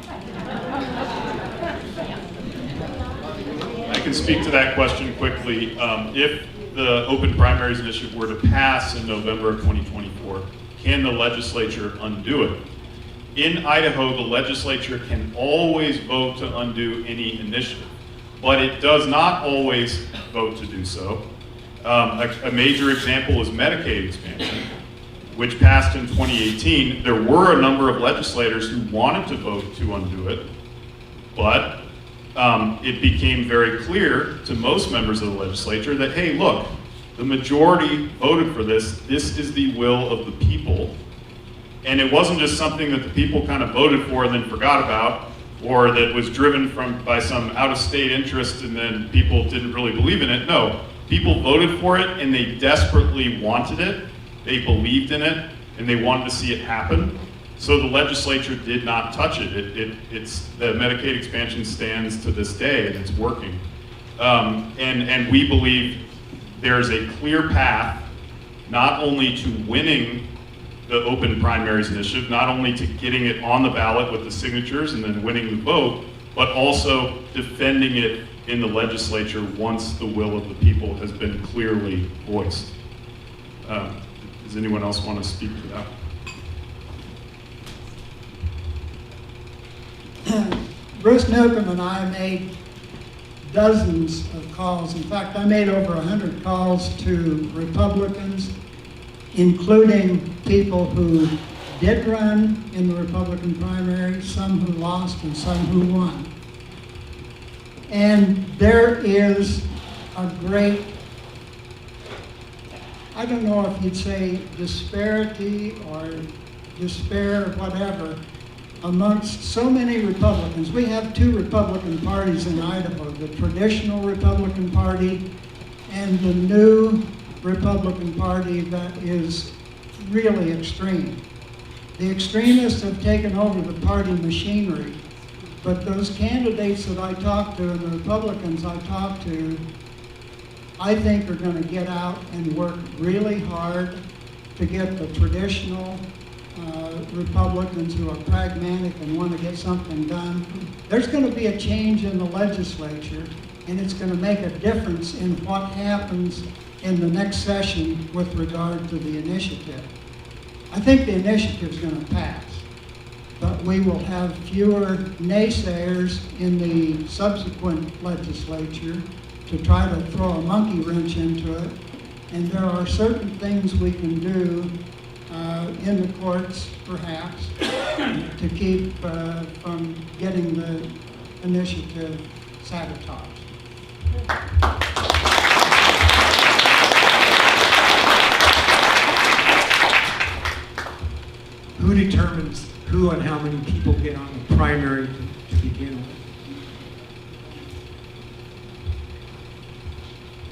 can speak to that question quickly. If the Open Primaries Initiative were to pass in November of 2024, can the legislature undo it? In Idaho, the legislature can always vote to undo any initiative, but it does not always vote to do so. A major example is Medicaid expansion, which passed in 2018. There were a number of legislators who wanted to vote to undo it, but it became very clear to most members of the legislature that, hey, look, the majority voted for this. This is the will of the people. And it wasn't just something that the people kind of voted for and then forgot about, or that was driven by some out-of-state interest and then people didn't really believe in it. No, people voted for it and they desperately wanted it. They believed in it and they wanted to see it happen. So the legislature did not touch it. The Medicaid expansion stands to this day and it's working. And we believe there's a clear path not only to winning the Open Primaries Initiative, not only to getting it on the ballot with the signatures and then winning the vote, but also defending it in the legislature once the will of the people has been clearly voiced. Does anyone else want to speak to that? Bruce Newcomb and I made dozens of calls. In fact, I made over 100 calls to Republicans, including people who did run in the Republican primary, some who lost and some who won. And there is a great, I don't know if you'd say disparity or despair or whatever, amongst so many Republicans. We have two Republican parties in Idaho, the traditional Republican Party and the new Republican Party that is really extreme. The extremists have taken over the party machinery, but those candidates that I talked to and the Republicans I talked to, I think are going to get out and work really hard to get the traditional Republicans who are pragmatic and want to get something done. There's going to be a change in the legislature, and it's going to make a difference in what happens in the next session with regard to the initiative. I think the initiative is going to pass, but we will have fewer naysayers in the subsequent legislature to try to throw a monkey wrench into it. And there are certain things we can do in the courts, perhaps, to keep from getting the initiative sabotaged. Who determines who and how many people get on the primary to begin with?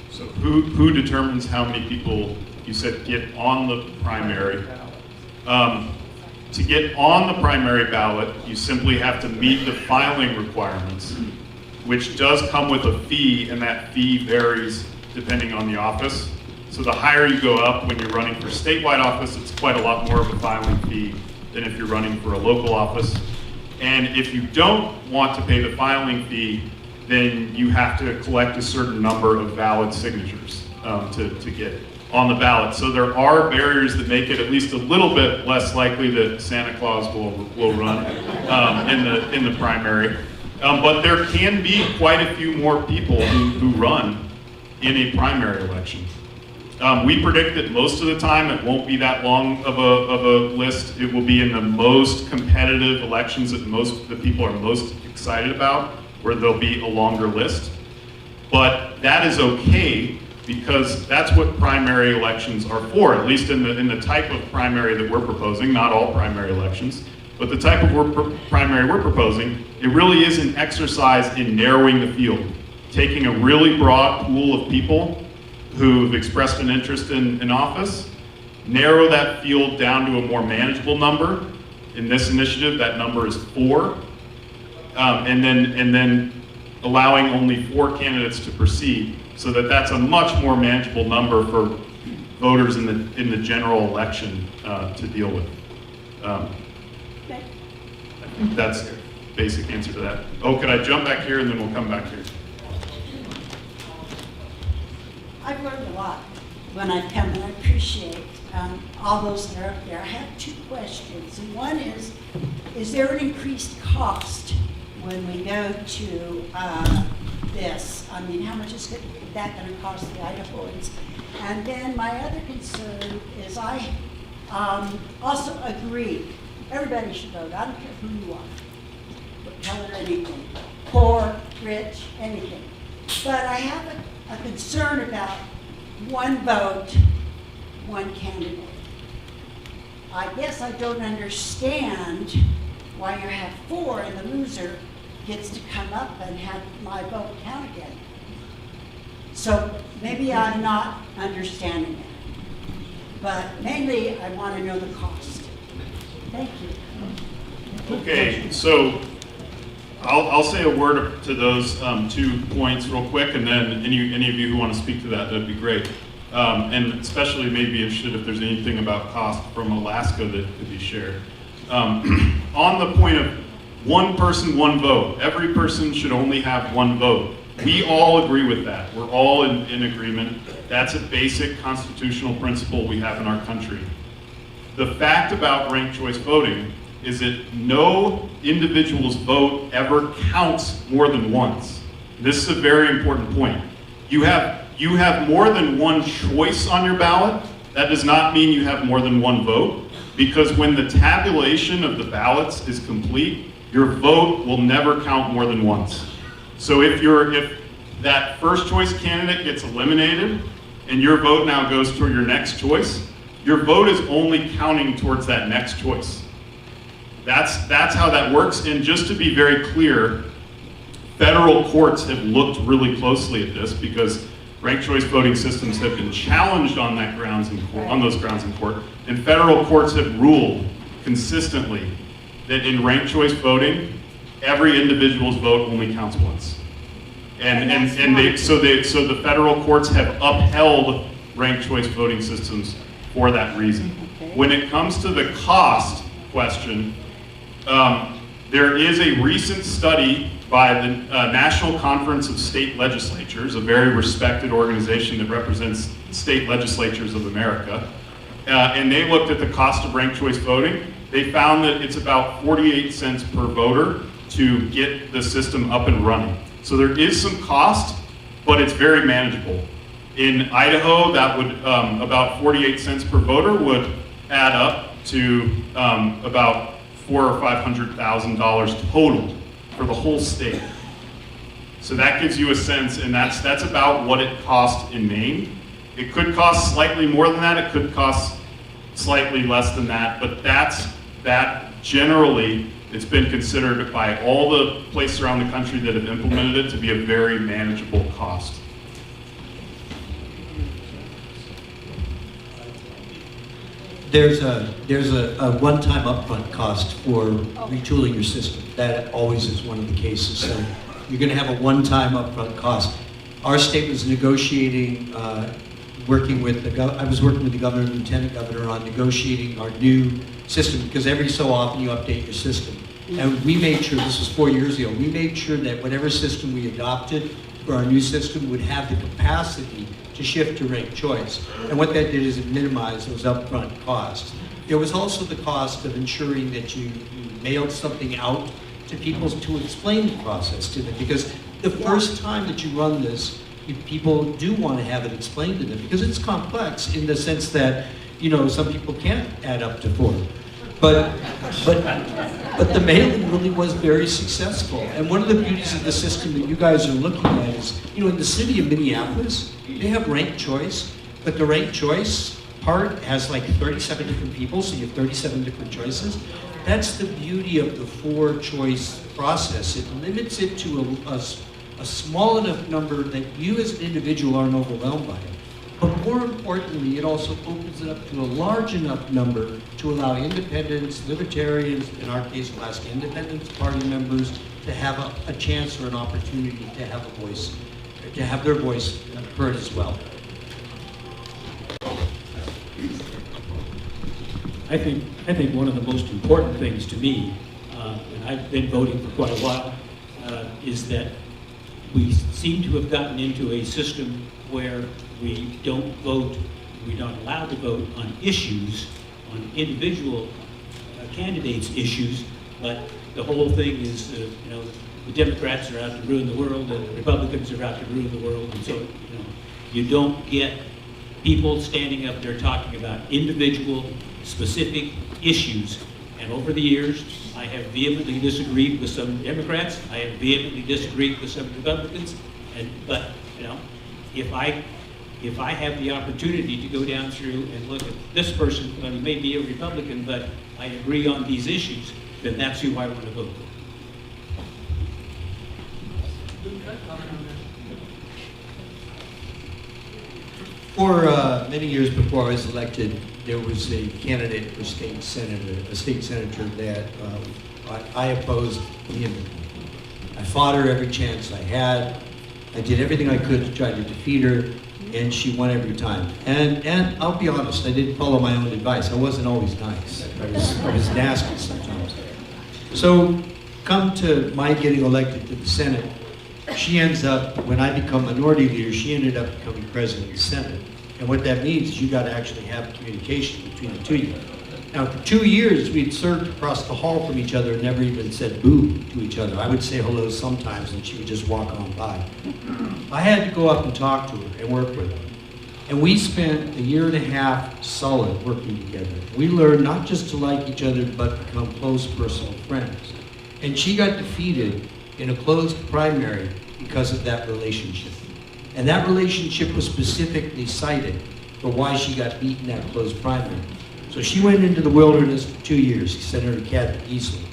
So who determines how many people, you said, get on the primary? To get on the primary ballot, you simply have to meet the filing requirements, which does come with a fee, and that fee varies depending on the office. So the higher you go up when you're running for statewide office, it's quite a lot more of a filing fee than if you're running for a local office. And if you don't want to pay the filing fee, then you have to collect a certain number of valid signatures to get on the ballot. So there are barriers that make it at least a little bit less likely that Santa Claus will run in the primary. But there can be quite a few more people who run in a primary election. We predict that most of the time it won't be that long of a list. It will be in the most competitive elections that people are most excited about, where there'll be a longer list. But that is okay, because that's what primary elections are for, at least in the type of primary that we're proposing, not all primary elections, but the type of primary we're proposing, it really is an exercise in narrowing the field, taking a really broad pool of people who've expressed an interest in office, narrow that field down to a more manageable number. In this initiative, that number is 4, and then allowing only 4 candidates to proceed, so that that's a much more manageable number for voters in the general election to deal with. I think that's basic answer to that. Oh, could I jump back here and then we'll come back here? I've learned a lot when I've come, and I appreciate all those that are up there. I have two questions, and one is there an increased cost when we go to this? I mean, how much is that going to cost the Idahoans? And then my other concern is I also agree, everybody should vote. I don't care who you are, what color, anything, poor, rich, anything. But I have a concern about one vote, one candidate. I guess I don't understand why you have four and the loser gets to come up and have my vote count again. So maybe I'm not understanding it. But mainly I want to know the cost. Thank you. Okay, so I'll say a word to those 2 points real quick, and then any of you who want to speak to that'd be great. And especially maybe interested if there's anything about cost from Alaska that could be shared. On the point of one person, one vote, every person should only have one vote. We all agree with that. We're all in agreement. That's a basic constitutional principle we have in our country. The fact about ranked choice voting is that no individual's vote ever counts more than once. This is a very important point. You have more than one choice on your ballot. That does not mean you have more than one vote, because when the tabulation of the ballots is complete, your vote will never count more than once. So if that first choice candidate gets eliminated and your vote now goes toward your next choice, your vote is only counting towards that next choice. That's how that works. And just to be very clear, federal courts have looked really closely at this because ranked choice voting systems have been challenged on those grounds in court, and federal courts have ruled consistently that in ranked choice voting, every individual's vote only counts once. So the federal courts have upheld ranked choice voting systems for that reason. Okay. When it comes to the cost question, there is a recent study by the National Conference of State Legislatures, a very respected organization that represents state legislatures of America, and they looked at the cost of ranked choice voting. They found that it's about 48 cents per voter to get the system up and running. So there is some cost, but it's very manageable. In Idaho, that would about 48 cents per voter would add up to about $400,000 or $500,000 total for the whole state. So that gives you a sense, and that's about what it costs in Maine. It could cost slightly more than that. It could cost slightly less than that, but that generally, it's been considered by all the places around the country that have implemented it to be a very manageable cost. There's a one-time upfront cost for retooling your system. That always is one of the cases. So you're going to have a one-time upfront cost. Our state was negotiating, I was working with the governor and lieutenant governor on negotiating our new system, because every so often you update your system. And we made sure, this was 4 years ago, we made sure that whatever system we adopted for our new system would have the capacity to shift to ranked choice. And what that did is it minimized those upfront costs. There was also the cost of ensuring that you mailed something out to people to explain the process to them, because the first time that you run this, people do want to have it explained to them, because it's complex in the sense that, some people can't add up to 4. But the mailing really was very successful. And one of the beauties of the system that you guys are looking at is, in the city of Minneapolis, they have ranked choice, but the ranked choice part has like 37 different people, so you have 37 different choices. That's the beauty of the 4-choice process. It limits it to a small enough number that you as an individual aren't overwhelmed by it. But more importantly, it also opens it up to a large enough number to allow independents, libertarians, in our case, Alaska Independence Party members, to have a chance or an opportunity to have a voice, to have their voice heard as well. I think one of the most important things to me, and I've been voting for quite a while, is that we seem to have gotten into a system where we don't vote, we're not allowed to vote on issues, on individual candidates' issues, but the whole thing is, the Democrats are out to ruin the world and the Republicans are out to ruin the world, and so, you don't get people standing up there talking about individual, specific issues. And over the years, I have vehemently disagreed with some Democrats, I have vehemently disagreed with some Republicans, but if I have the opportunity to go down through and look at this person, well, he may be a Republican, but I agree on these issues, then that's who I want to vote for. For many years before I was elected, there was a candidate for state senator, a state senator that I opposed vehemently. I fought her every chance I had. I did everything I could to try to defeat her, and she won every time. And I'll be honest, I didn't follow my own advice. I wasn't always nice. I was nasty sometimes. So, come to my getting elected to the Senate, she ends up, when I become minority leader, she ended up becoming president of the Senate. And what that means is you got to actually have communication between the two of you. Now, for 2 years, we'd served across the hall from each other and never even said boo to each other. I would say hello sometimes, and she would just walk on by. I had to go up and talk to her and work with her. And we spent 1.5 years solid working together. We learned not just to like each other, but become close personal friends. And she got defeated in a closed primary because of that relationship. And that relationship was specifically cited for why she got beaten that closed primary. So she went into the wilderness for 2 years, Senator Kathy Easley.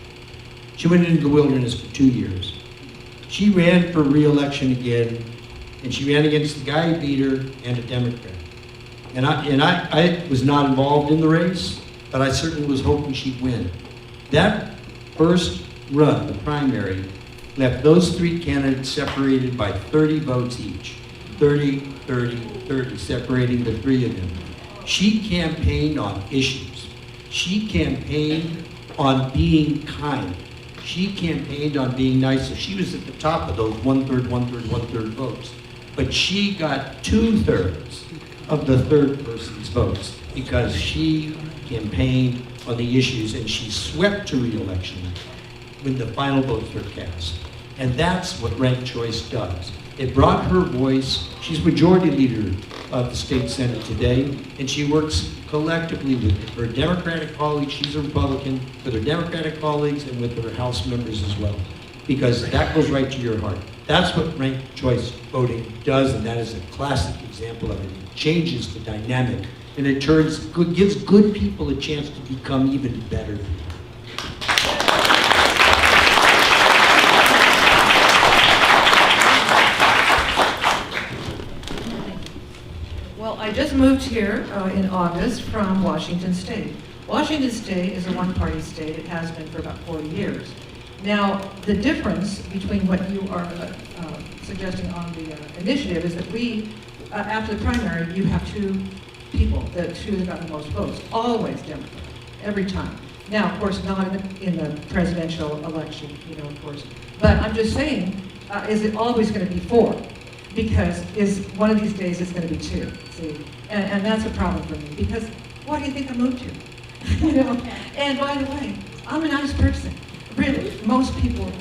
She went into the wilderness for 2 years. She ran for re-election again, and she ran against the guy who beat her and a Democrat. And I was not involved in the race, but I certainly was hoping she'd win. That first run, the primary, left those three candidates separated by 30 votes each. 30, 30, 30, separating the three of them. She campaigned on issues. She campaigned on being kind. She campaigned on being nicer. She was at the top of those 1/3, 1/3, 1/3 votes. But she got 2/3 of the third person's votes because she campaigned on the issues and she swept to re-election when the final votes were cast. And that's what ranked choice does. It brought her voice. She's majority leader of the state Senate today, and she works collectively with her Democratic colleagues. She's a Republican, with her Democratic colleagues and with her House members as well, because that goes right to your heart. That's what ranked choice voting does, and that is a classic example of it. It changes the dynamic, and it gives good people a chance to become even better people. Well, I just moved here in August from Washington State. Washington State is a one-party state. It has been for about 40 years. Now, the difference between what you are suggesting on the initiative is that we, after the primary, you have two people, the two that got the most votes, always Democrat, every time. Now, of course, not in the presidential election, of course. But I'm just saying, is it always going to be 4? Because is one of these days it's going to be 2, see? And that's a problem for me, because why do you think I moved here? And by the way, I'm a nice person. Really, most people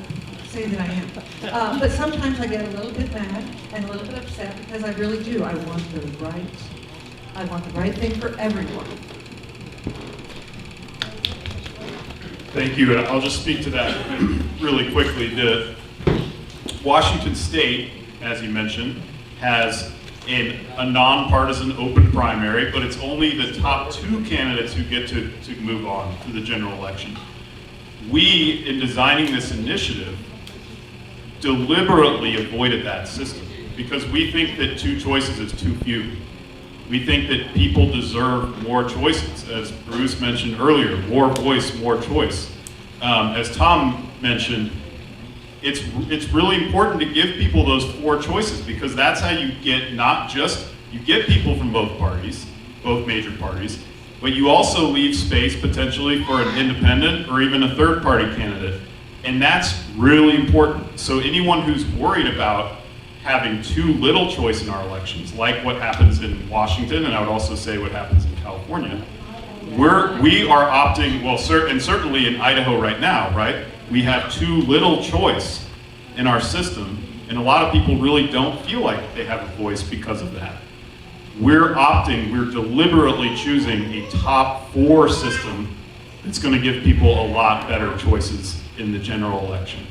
say that I am. But sometimes I get a little bit mad and a little bit upset because I really do. I want the right thing for everyone. Thank you. I'll just speak to that really quickly. The Washington State, as you mentioned, has a nonpartisan open primary, but it's only the top 2 candidates who get to move on to the general election. We, in designing this initiative, deliberately avoided that system because we think that 2 choices is too few. We think that people deserve more choices, as Bruce mentioned earlier, more voice, more choice. As Tom mentioned, it's really important to give people those 4 choices because that's how you get you get people from both parties, both major parties, but you also leave space potentially for an independent or even a third party candidate. And that's really important. So anyone who's worried about having too little choice in our elections, like what happens in Washington, and I would also say what happens in California, we are opting, well, and certainly in Idaho right now, right? We have too little choice in our system, and a lot of people really don't feel like they have a voice because of that. We're deliberately choosing a top 4 system that's going to give people a lot better choices in the general election.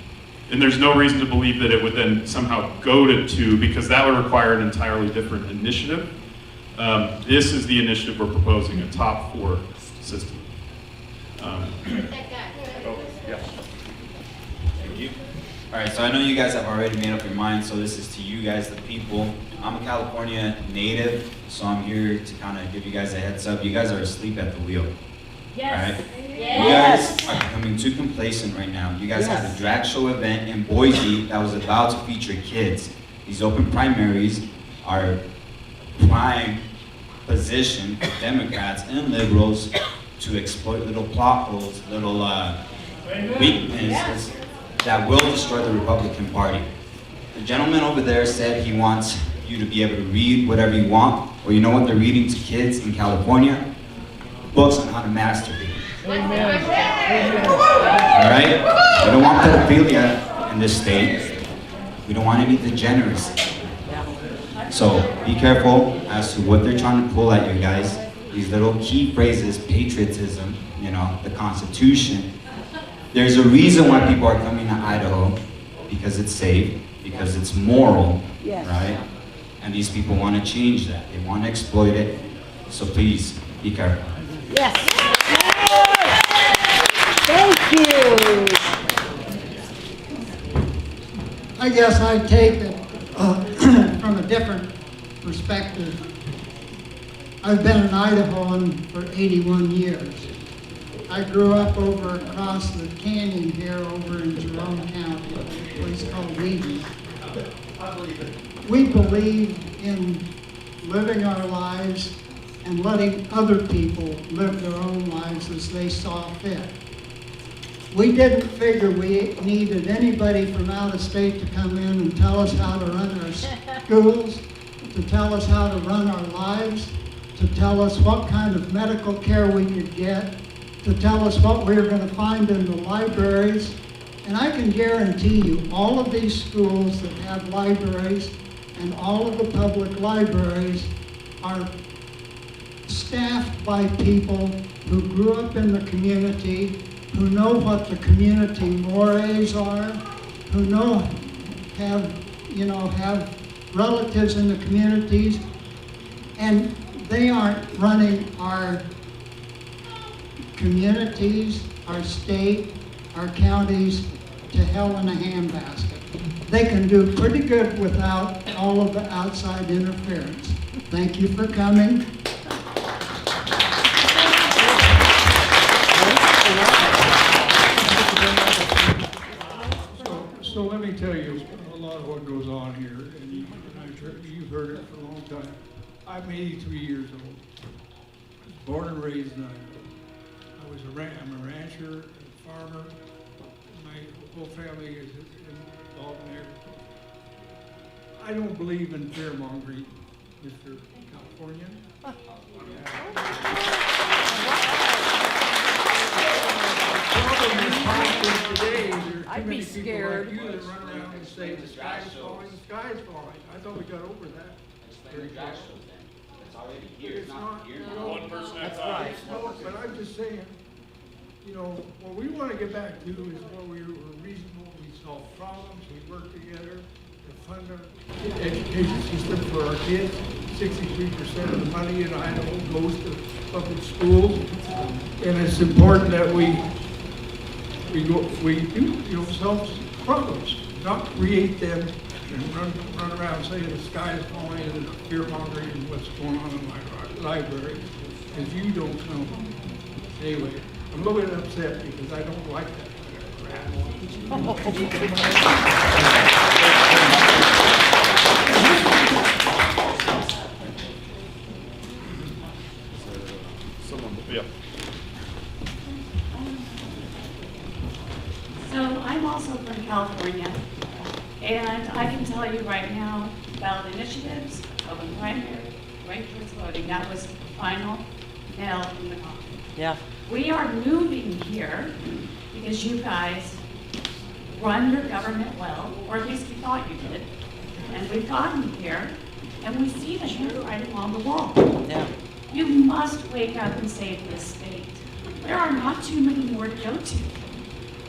And there's no reason to believe that it would then somehow go to 2, because that would require an entirely different initiative. This is the initiative we're proposing, a top 4 system. Thank you. All right, so I know you guys have already made up your mind, so this is to you guys, the people. I'm a California native, so I'm here to kind of give you guys a heads up. You guys are asleep at the wheel. Yes. All right? Yes. You guys are becoming too complacent right now. You guys had a drag show event in Boise that was about to feature kids. These open primaries are prime position for Democrats and liberals to exploit little plot holes, little weaknesses that will destroy the Republican Party. The gentleman over there said he wants you to be able to read whatever you want. Well, you know what they're reading to kids in California? Books on how to masturbate. All right? We don't want pedophilia in this state. We don't want any degeneracy. So be careful as to what they're trying to pull at you guys. These little key phrases, patriotism, you know, the Constitution. There's a reason why people are coming to Idaho, because it's safe, because it's moral, right? And these people want to change that. They want to exploit it. So please, be careful. Yes. Thank you. I guess I take it from a different perspective. I've been an Idahoan for 81 years. I grew up over across the canyon here over in Jerome County, a place called Eden. We believe in living our lives and letting other people live their own lives as they saw fit. We didn't figure we needed anybody from out of state to come in and tell us how to run our schools, to tell us how to run our lives, to tell us what kind of medical care we could get, to tell us what we were going to find in the libraries. And I can guarantee you, all of these schools that have libraries and all of the public libraries are staffed by people who grew up in the community, who know what the community mores are, who have relatives in the communities, and they aren't running our communities, our state, our counties to hell in a handbasket. They can do pretty good without all of the outside interference. Thank you for coming. So let me tell you a lot of what goes on here, and you've heard it for a long time. I'm 83 years old. I was born and raised in Idaho. I'm a rancher, a farmer. My whole family is involved in agriculture. I don't believe in fear-mongering, Mr. Californian. Today, there are too many people like you that run around and say the sky is falling, the sky is falling. I thought we got over that. It's already here. It's not here. One person at a That's time. right. No, but I'm just saying, you know, what we want to get back to is where we were reasonable, we solved problems, we worked together to fund our education system for our kids. 63% of the money in Idaho goes to public schools, and it's important that we do, solve problems, not create them and run around saying the sky is falling and fear-mongering and what's going on in my library, because you don't know. Anyway, I'm a little bit upset because I don't like that. Someone, yeah. So I'm also from California, and I can tell you right now, ballot initiatives, open primary, ranked choice voting, that was final nail in the coffin. Yeah. We are moving here because you guys run your government well, or at least we thought you did. And we've gotten here, and we see the handwriting on the wall. Yeah. You must wake up and save this state. There are not too many more to go to.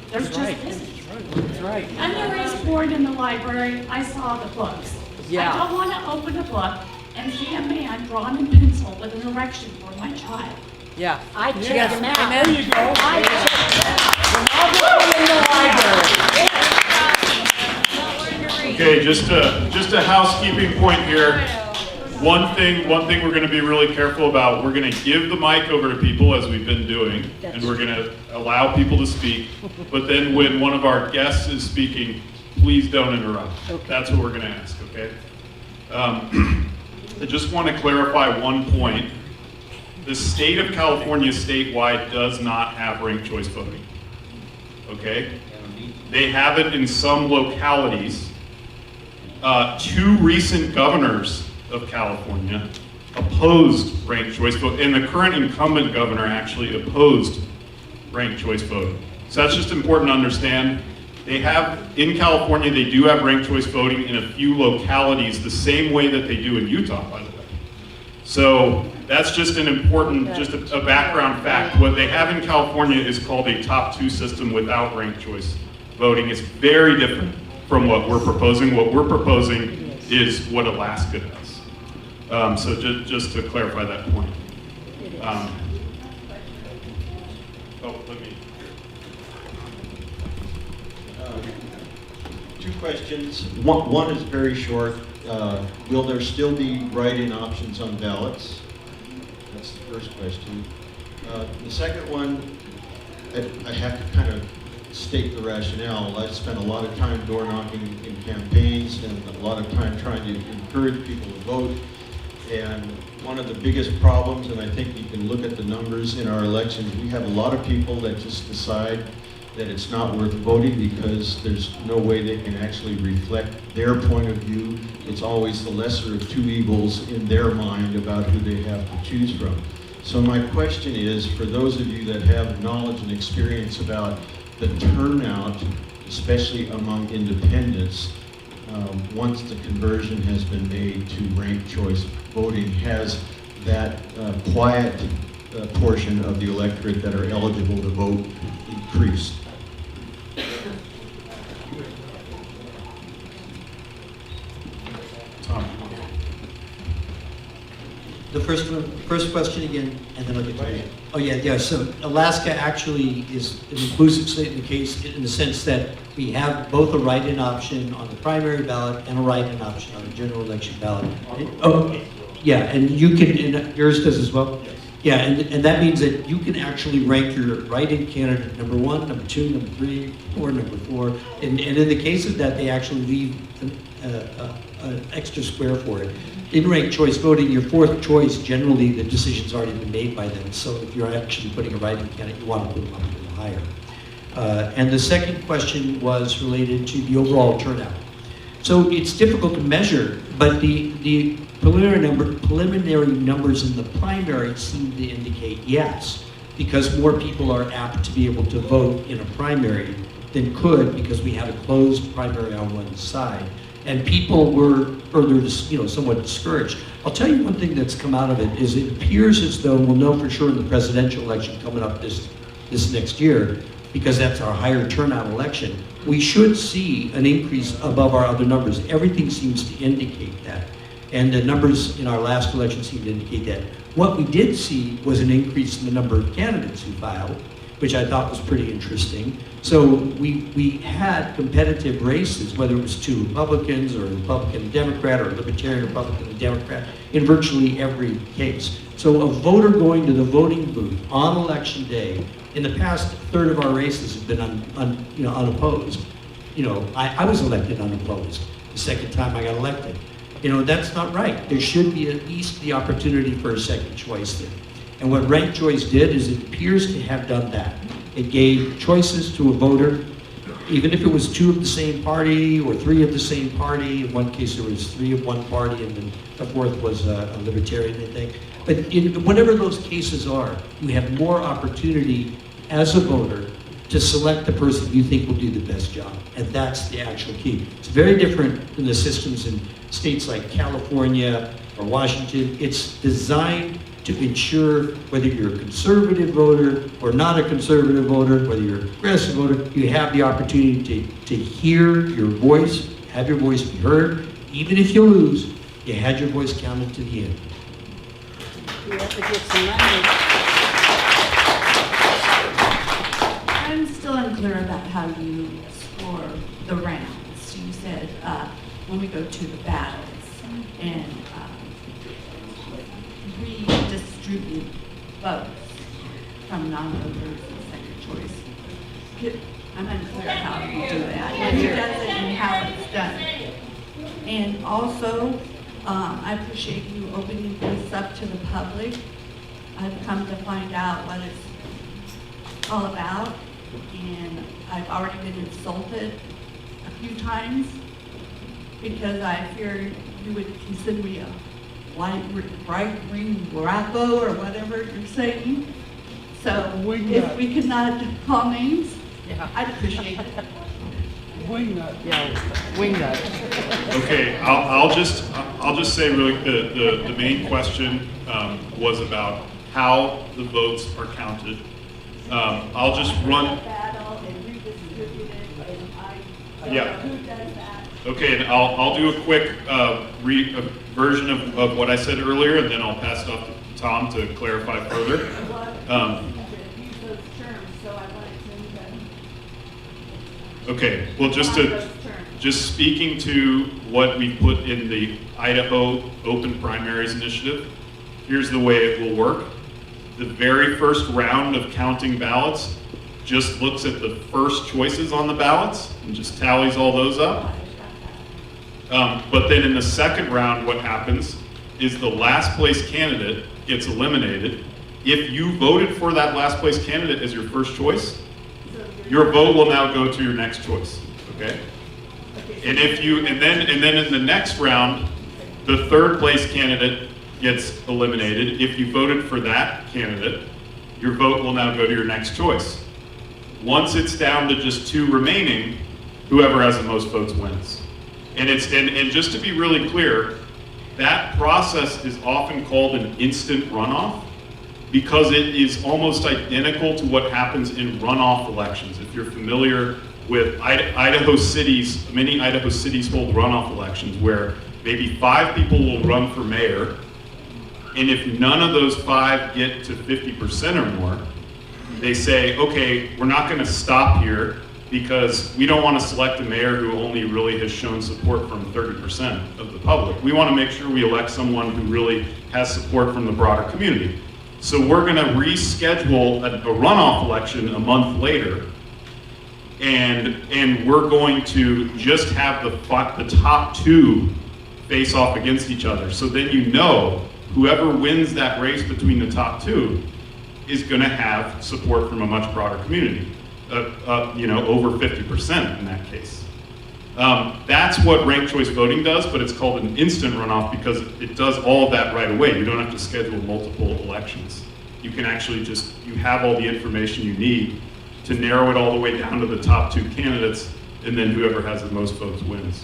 There's just isn't. That's right. I'm the raised born in the library. I saw the books. Yeah. I don't want to open a book and see a man drawn in pencil with an erection for my child. Yeah. I checked him out. Amen. There you go. Okay, just a housekeeping point here. One thing we're gonna be really careful about, we're gonna give the mic over to people as we've been doing, and we're gonna allow people to speak. But then when one of our guests is speaking, please don't interrupt. That's what we're gonna ask, okay? I just wanna clarify one point. The state of California statewide does not have ranked choice voting, okay? They have it in some localities. Two recent governors of California opposed ranked choice voting, and the current incumbent governor actually opposed ranked choice voting. So that's just important to understand. They have, in California, they do have ranked choice voting in a few localities the same way that they do in Utah, by the way. So that's just an important, just a background fact. What they have in California is called a top two system without ranked choice voting. It's very different from what we're proposing. What we're proposing is what Alaska does. So just to clarify that point. Let me. Two questions. One is very short. Will there still be write-in options on ballots? That's the first question. The second one, I have to kind of state the rationale. I've spent a lot of time door knocking in campaigns and a lot of time trying to encourage people to vote. And one of the biggest problems, and I think you can look at the numbers in our elections, we have a lot of people that just decide that it's not worth voting because there's no way they can actually reflect their point of view. It's always the lesser of two evils in their mind about who they have to choose from. So my question is, for those of you that have knowledge and experience about the turnout, especially among independents, once the conversion has been made to ranked choice voting, has that quiet portion of the electorate that are eligible to vote increased? The first question again, and then I'll get to it. Oh, yeah, so Alaska actually is an inclusive state in the case in the sense that we have both a write-in option on the primary ballot and a write-in option on the general election ballot. Oh, yeah, and you can, and yours does as well? Yeah, and that means that you can actually rank your write-in candidate number 1, number 2, number 3, or number 4. And in the case of that, they actually leave an extra square for it. In ranked choice voting, your fourth choice, generally the decision's already been made by them. So if you're actually putting a write-in candidate, you want to put them up a little higher. And the second question was related to the overall turnout. So it's difficult to measure, but the preliminary numbers in the primary seem to indicate yes, because more people are apt to be able to vote in a primary than could because we had a closed primary on one side. And people were further, somewhat discouraged. I'll tell you one thing that's come out of it is it appears as though we'll know for sure in the presidential election coming up this next year, because that's our higher turnout election, we should see an increase above our other numbers. Everything seems to indicate that. And the numbers in our last election seem to indicate that. What we did see was an increase in the number of candidates who filed, which I thought was pretty interesting. So we had competitive races, whether it was two Republicans or a Republican and Democrat or a Libertarian Republican and Democrat, in virtually every case. So a voter going to the voting booth on election day, in the past, a third of our races have been unopposed. I was elected unopposed the second time I got elected. That's not right. There should be at least the opportunity for a second choice there. And what ranked choice did is it appears to have done that. It gave choices to a voter even if it was 2 of the same party or 3 of the same party. In one case, there was 3 of one party, and then the 4th was a libertarian, I think. But in whatever those cases are, you have more opportunity as a voter to select the person you think will do the best job. And that's the actual key. It's very different than the systems in states like California or Washington. It's designed to ensure whether you're a conservative voter or not a conservative voter, whether you're a progressive voter, you have the opportunity to hear your voice, have your voice be heard. Even if you lose, you had your voice counted to the end. You have to get some money. I'm still unclear about how you score the rounds. You said when we go to the ballots and redistribute votes from non-voters and second choice. I'm unclear how you do that, who does it and how it's done. And also, I appreciate you opening this up to the public. I've come to find out what it's all about, and I've already been insulted a few times because I fear you would consider me a right-wing wacko or whatever you're saying. So if we could not call names, I'd appreciate it. Wingnut, yeah, wingnut. Okay, I'll just say really the main question was about how the votes are counted. I'll just run. Yeah. Okay, and I'll do a quick version of what I said earlier, and then I'll pass it off to Tom to clarify further. Okay, well, just speaking to what we put in the Idaho Open Primaries Initiative, here's the way it will work. The very first round of counting ballots just looks at the first choices on the ballots and just tallies all those up. But then in the second round, what happens is the last place candidate gets eliminated. If you voted for that last place candidate as your first choice, your vote will now go to your next choice, okay? And then in the next round, the third place candidate gets eliminated. If you voted for that candidate, your vote will now go to your next choice. Once it's down to just 2 remaining, whoever has the most votes wins. And just to be really clear, that process is often called an instant runoff because it is almost identical to what happens in runoff elections. If you're familiar with Idaho cities, many Idaho cities hold runoff elections where maybe 5 people will run for mayor, and if none of those 5 get to 50% or more, they say, okay, we're not going to stop here because we don't want to select a mayor who only really has shown support from 30% of the public. We want to make sure we elect someone who really has support from the broader community. So we're going to reschedule a runoff election a month later, and we're going to just have the top 2 face off against each other. So then you know whoever wins that race between the top 2 is going to have support from a much broader community, over 50% in that case. That's what ranked choice voting does, but it's called an instant runoff because it does all of that right away. You don't have to schedule multiple elections. You can actually you have all the information you need to narrow it all the way down to the top 2 candidates, and then whoever has the most votes wins.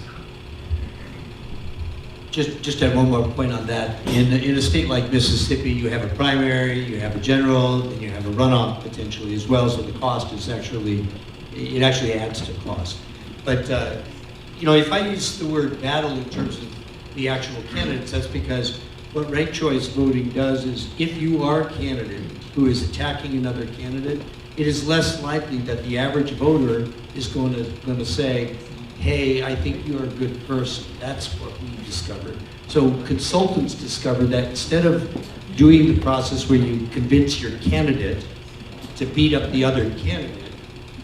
Just have one more point on that. In a state like Mississippi, you have a primary, you have a general, and you have a runoff potentially as well. So the cost is actually adds to cost. But if I use the word battle in terms of the actual candidates, that's because what ranked choice voting does is if you are a candidate who is attacking another candidate, it is less likely that the average voter is going to say, hey, I think you're a good person. That's what we discovered. So consultants discovered that instead of doing the process where you convince your candidate to beat up the other candidate,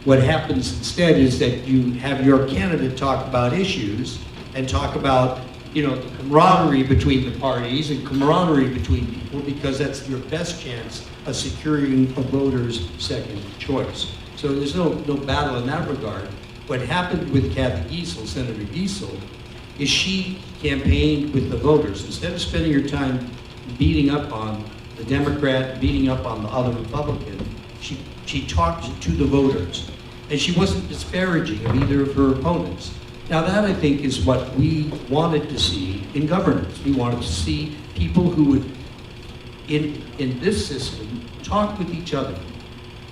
what happens instead is that you have your candidate talk about issues and talk about, the camaraderie between the parties and camaraderie between people, because that's your best chance of securing a voter's second choice. So there's no battle in that regard. What happened with Kathy Giesel, Senator Giesel, is she campaigned with the voters. Instead of spending her time beating up on the Democrat, beating up on the other Republican, she talked to the voters. And she wasn't disparaging of either of her opponents. Now that, I think, is what we wanted to see in governance. We wanted to see people who would, in this system, talk with each other.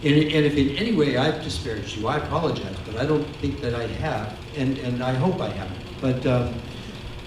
And if in any way I've disparaged you, I apologize, but I don't think that I have, and I hope I haven't.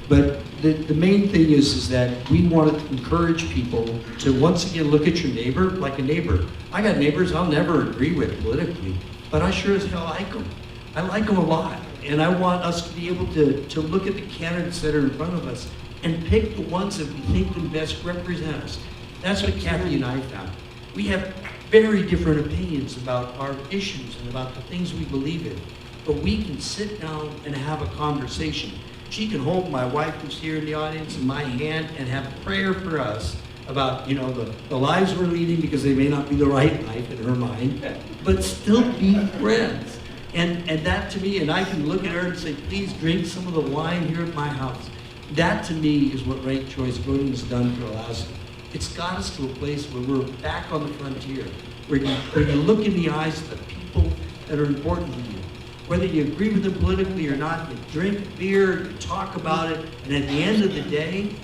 But the main thing is that we want to encourage people to once again look at your neighbor like a neighbor. I got neighbors I'll never agree with politically, but I sure as hell like them. I like them a lot, and I want us to be able to look at the candidates that are in front of us and pick the ones that we think can best represent us. That's what Kathy and I found. We have very different opinions about our issues and about the things we believe in, but we can sit down and have a conversation. She can hold my wife who's here in the audience in my hand and have prayer for us about, you know, the lives we're leading, because they may not be the right life in her mind, but still be friends. And that to me, and I can look at her and say, please drink some of the wine here at my house. That to me is what ranked choice voting has done for Alaska. It's got us to a place where we're back on the frontier, where you look in the eyes of the people that are important to you. Whether you agree with them politically or not, you drink beer, you talk about it, and at the end of the day,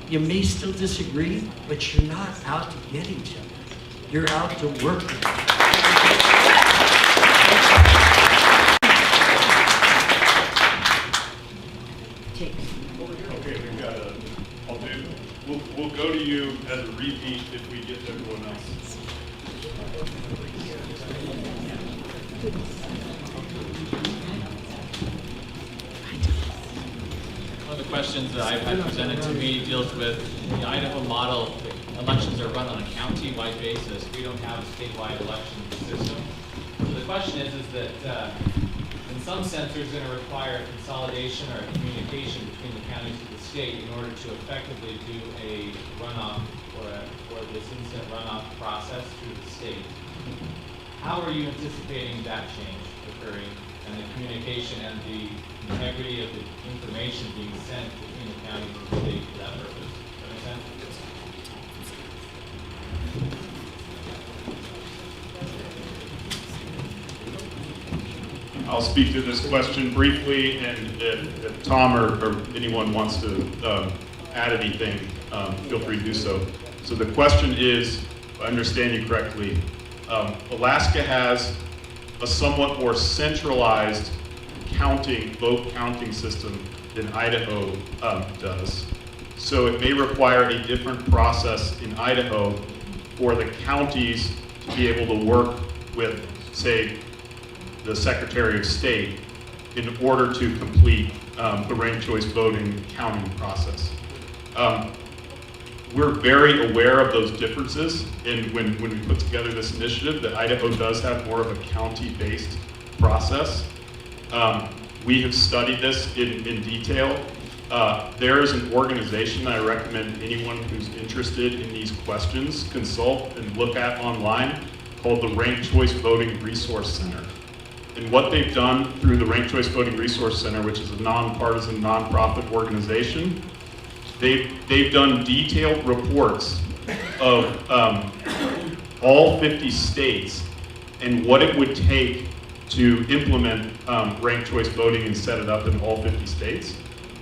you may still disagree, but you're not out to get each other. You're out to work together. Okay, we've got we'll go to you as a repeat if we get everyone else. One of the questions that I've had presented to me deals with the Idaho model. Elections are run on a county-wide basis. We don't have a statewide election system. So the question is that in some sense there's going to require a consolidation or a communication between the counties of the state in order to effectively do a runoff or this instant runoff process through the state. How are you anticipating that change occurring and the communication and the integrity of the information being sent between the counties and the state for that purpose? Does that make sense? I'll speak to this question briefly, and if Tom or anyone wants to add anything, feel free to do so. So the question is, if I understand you correctly, Alaska has a somewhat more centralized vote counting system than Idaho does. So it may require a different process in Idaho for the counties to be able to work with, say, the Secretary of State in order to complete the ranked choice voting counting process. We're very aware of those differences, and when we put together this initiative, that Idaho does have more of a county-based process. We have studied this in detail. There is an organization I recommend anyone who's interested in these questions consult and look at online called the Ranked Choice Voting Resource Center. And what they've done through the Ranked Choice Voting Resource Center, which is a nonpartisan, nonprofit organization, they've done detailed reports of all 50 states and what it would take to implement ranked choice voting and set it up in all 50 states.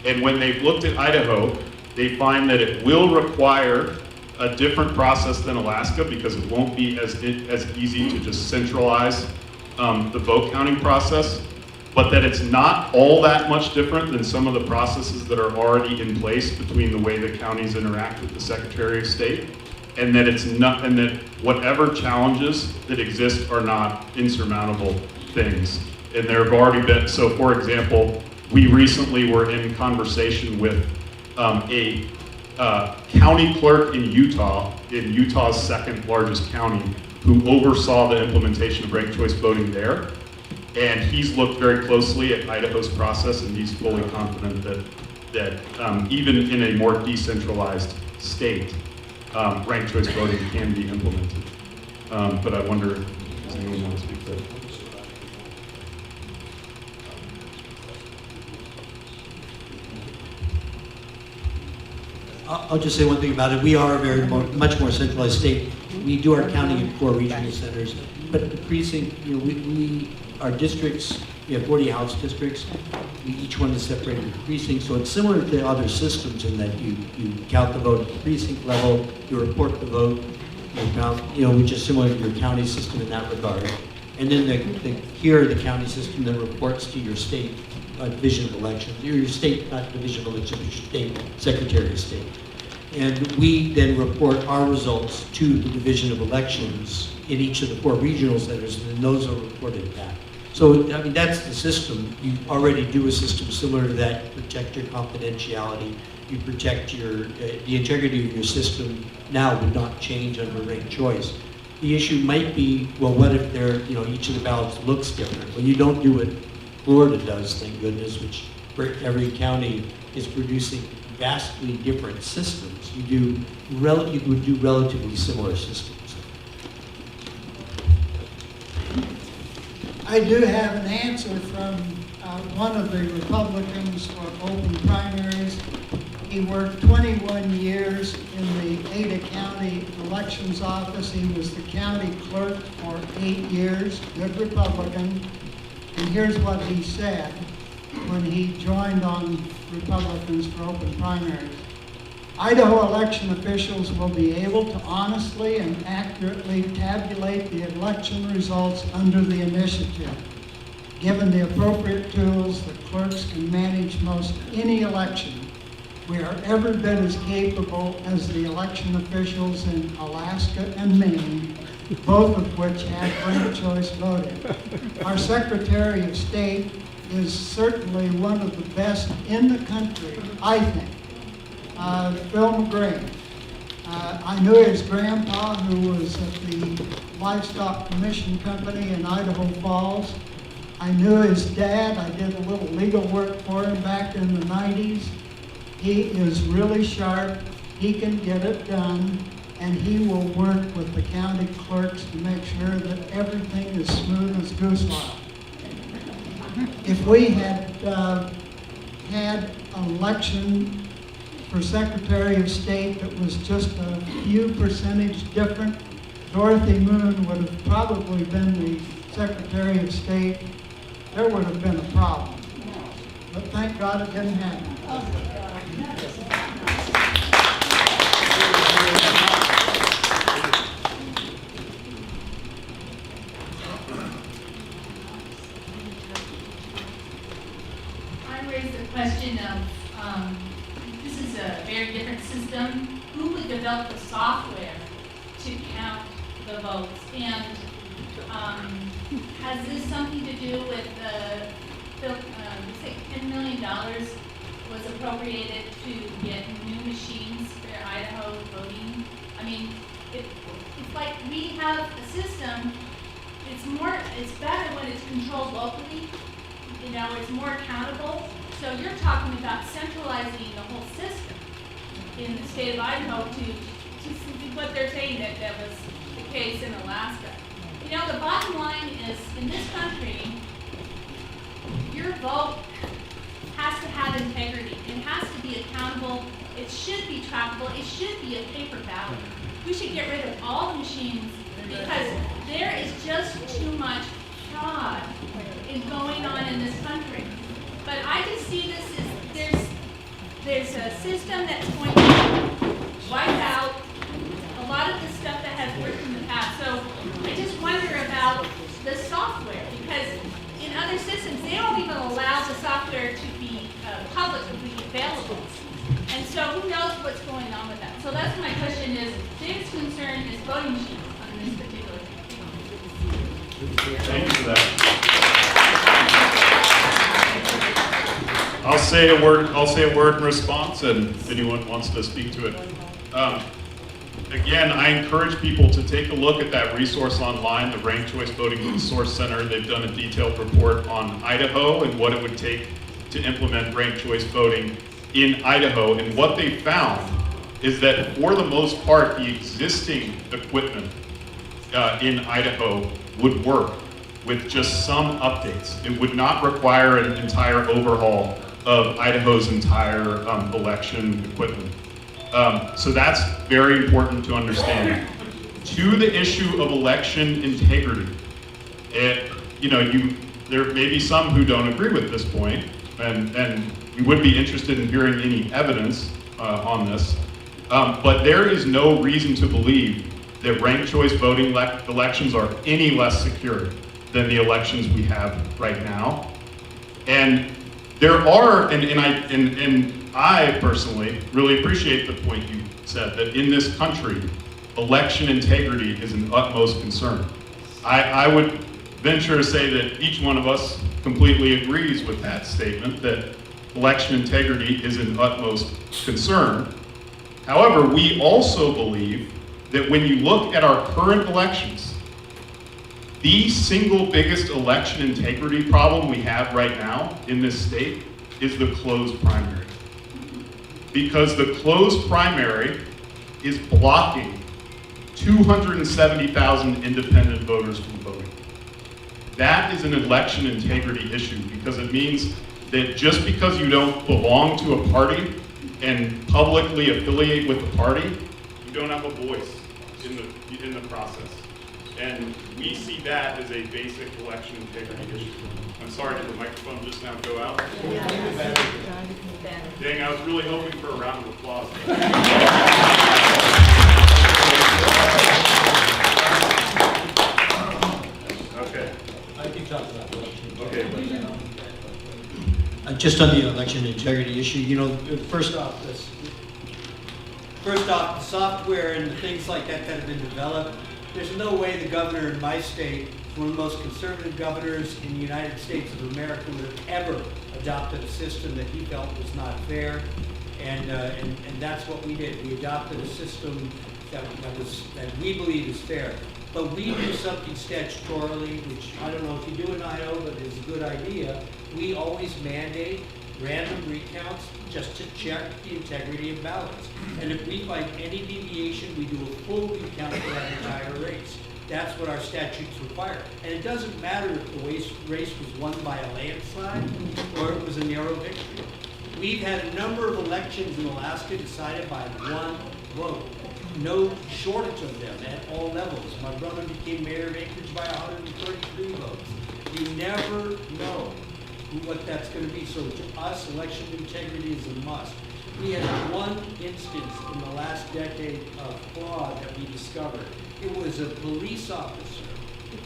And when they've looked at Idaho, they find that it will require a different process than Alaska, because it won't be as easy to just centralize the vote counting process, but that it's not all that much different than some of the processes that are already in place between the way the counties interact with the Secretary of State, and that it's not, and that whatever challenges that exist are not insurmountable things. And there have already been, so for example, we recently were in conversation with a county clerk in Utah's second largest county, who oversaw the implementation of ranked choice voting there. And he's looked very closely at Idaho's process, and he's fully confident that even in a more decentralized state, ranked choice voting can be implemented. But I wonder, does anyone want to speak to that? I'll just say one thing about it. We are a much more centralized state. We do our counting in 4 regional centers, but the precinct, our districts, we have 40 House districts. Each one is separated into precincts, so it's similar to other systems in that you count the vote at the precinct level, you report the vote, which is similar to your county system in that regard. And then here, the county system that reports to your state division of elections, your state, not division of elections, your state secretary of state. And we then report our results to the division of elections in each of the 4 regional centers, and then those are reported back. So, I mean, that's the system. You already do a system similar to that. You protect your confidentiality. You protect the integrity of your system now would not change under ranked choice. The issue might be, well, what if each of the ballots looks different? Well, you don't do what Florida does, thank goodness, which every county is producing vastly different systems. You would do relatively similar systems. I do have an answer from one of the Republicans for Open Primaries. He worked 21 years in the Ada County Elections Office. He was the county clerk for 8 years, good Republican. And here's what he said when he joined on Republicans for Open Primaries. Idaho election officials will be able to honestly and accurately tabulate the election results under the initiative. Given the appropriate tools, the clerks can manage most any election. We are every bit as capable as the election officials in Alaska and Maine, both of which have ranked choice voting. Our Secretary of State is certainly one of the best in the country, I think. Phil McGray. I knew his grandpa, who was at the Livestock Commission Company in Idaho Falls. I knew his dad. I did a little legal work for him back in the 90s. He is really sharp. He can get it done, and he will work with the county clerks to make sure that everything is smooth as goose log. If we had had an election for Secretary of State that was just a few percentage different, Dorothy Moon would have probably been the Secretary of State. There would have been a problem. But thank God it didn't happen. I raised the question of, this is a very different system. Who would develop the software to count the votes? And has this something to do with $10 million was appropriated to get new machines for Idaho voting? I mean, it's like we have a system. It's better when it's controlled locally. It's more accountable. So you're talking about centralizing the whole system in the state of Idaho to what they're saying that was the case in Alaska. The bottom line is, in this country, your vote has to have integrity. It has to be accountable. It should be trackable. It should be a paper ballot. We should get rid of all the machines because there is just too much fraud going on in this country. But I just see this as there's a system that's going to wipe out a lot of the stuff that has worked in the past. So I just wonder about the software because in other systems they don't even allow the software to be publicly available. And so who knows what's going on with that? So that's my question is, David's concern is voting machines on this particular thing. Thank you for that. I'll say a word in response, and if anyone wants to speak to it. Again, I encourage people to take a look at that resource online, the Ranked Choice Voting Resource Center. They've done a detailed report on Idaho and what it would take to implement ranked choice voting in Idaho. And what they found is that for the most part, the existing equipment in Idaho would work with just some updates. It would not require an entire overhaul of Idaho's entire election equipment. So that's very important to understand. To the issue of election integrity, there may be some who don't agree with this point, and we would be interested in hearing any evidence on this. But there is no reason to believe that ranked choice voting elections are any less secure than the elections we have right now. And there are, and I personally really appreciate the point you said, that in this country, election integrity is an utmost concern. I would venture to say that each one of us completely agrees with that statement, that election integrity is an utmost concern. However, we also believe that when you look at our current elections, the single biggest election integrity problem we have right now in this state is the closed primary. Because the closed primary is blocking 270,000 independent voters from voting. That is an election integrity issue because it means that just because you don't belong to a party and publicly affiliate with the party, you don't have a voice in the process. And we see that as a basic election integrity issue. I'm sorry, did the microphone just now go out? Dang, I was really hoping for a round of applause. Okay. I can talk about election. Okay. Just on the election integrity issue, first off, the software and the things like that that have been developed, there's no way the governor in my state, one of the most conservative governors in the United States of America, would have ever adopted a system that he felt was not fair. And that's what we did. We adopted a system that we believe is fair. But we do something statutorily, which I don't know if you do in Idaho, but it's a good idea. We always mandate random recounts just to check the integrity of ballots. And if we find any deviation, we do a full recount for that entire race. That's what our statutes require. And it doesn't matter if the race was won by a landslide or it was a narrow victory. We've had a number of elections in Alaska decided by one vote. No shortage of them at all levels. My brother became mayor of Anchorage by 133 votes. You never know what that's going to be. So to us, election integrity is a must. We had one instance in the last decade of fraud that we discovered. It was a police officer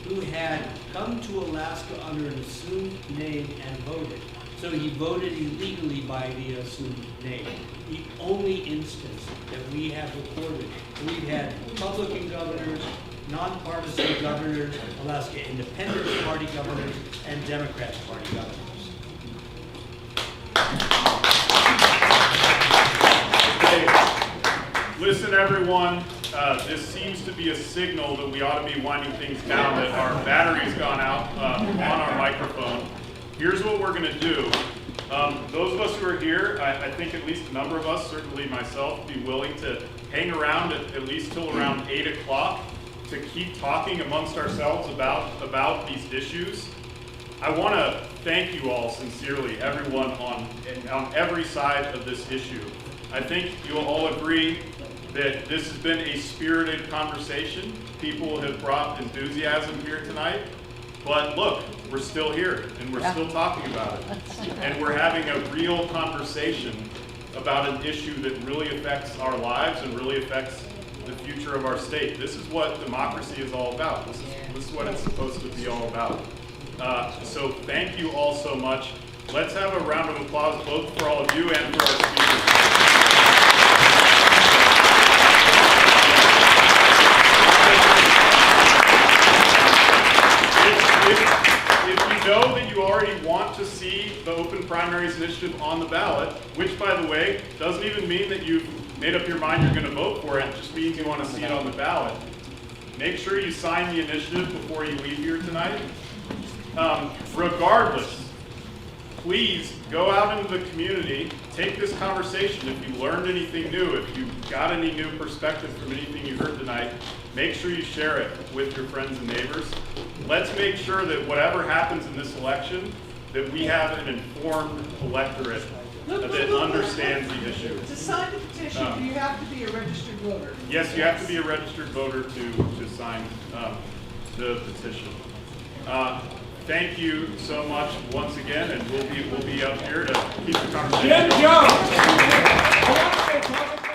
who had come to Alaska under an assumed name and voted. So he voted illegally by the assumed name. The only instance that we have recorded. We've had Republican governors, nonpartisan governors, Alaska Independence Party governors, and Democrat Party governors. Listen, everyone, this seems to be a signal that we ought to be winding things down, that our battery's gone out on our microphone. Here's what we're going to do. Those of us who are here, I think at least a number of us, certainly myself, be willing to hang around at least till around 8 o'clock to keep talking amongst ourselves about these issues. I want to thank you all sincerely, everyone on every side of this issue. I think you'll all agree that this has been a spirited conversation. People have brought enthusiasm here tonight. But look, we're still here, and we're still talking about it. And we're having a real conversation about an issue that really affects our lives and really affects the future of our state. This is what democracy is all about. This is what it's supposed to be all about. So thank you all so much. Let's have a round of applause both for all of you and for our speakers. If you know that you already want to see the Open Primaries Initiative on the ballot, which, by the way, doesn't even mean that you've made up your mind you're going to vote for it, it just means you want to see it on the ballot, make sure you sign the initiative before you leave here tonight. Regardless, please go out into the community, take this conversation. If you learned anything new, if you got any new perspective from anything you heard tonight, make sure you share it with your friends and neighbors. Let's make sure that whatever happens in this election, that we have an informed electorate that understands the issue. To sign the petition, do you have to be a registered voter? Yes, you have to be a registered voter to sign the petition. Thank you so much once again, and we'll be up here to keep the conversation Jim going. Jones! I want to say public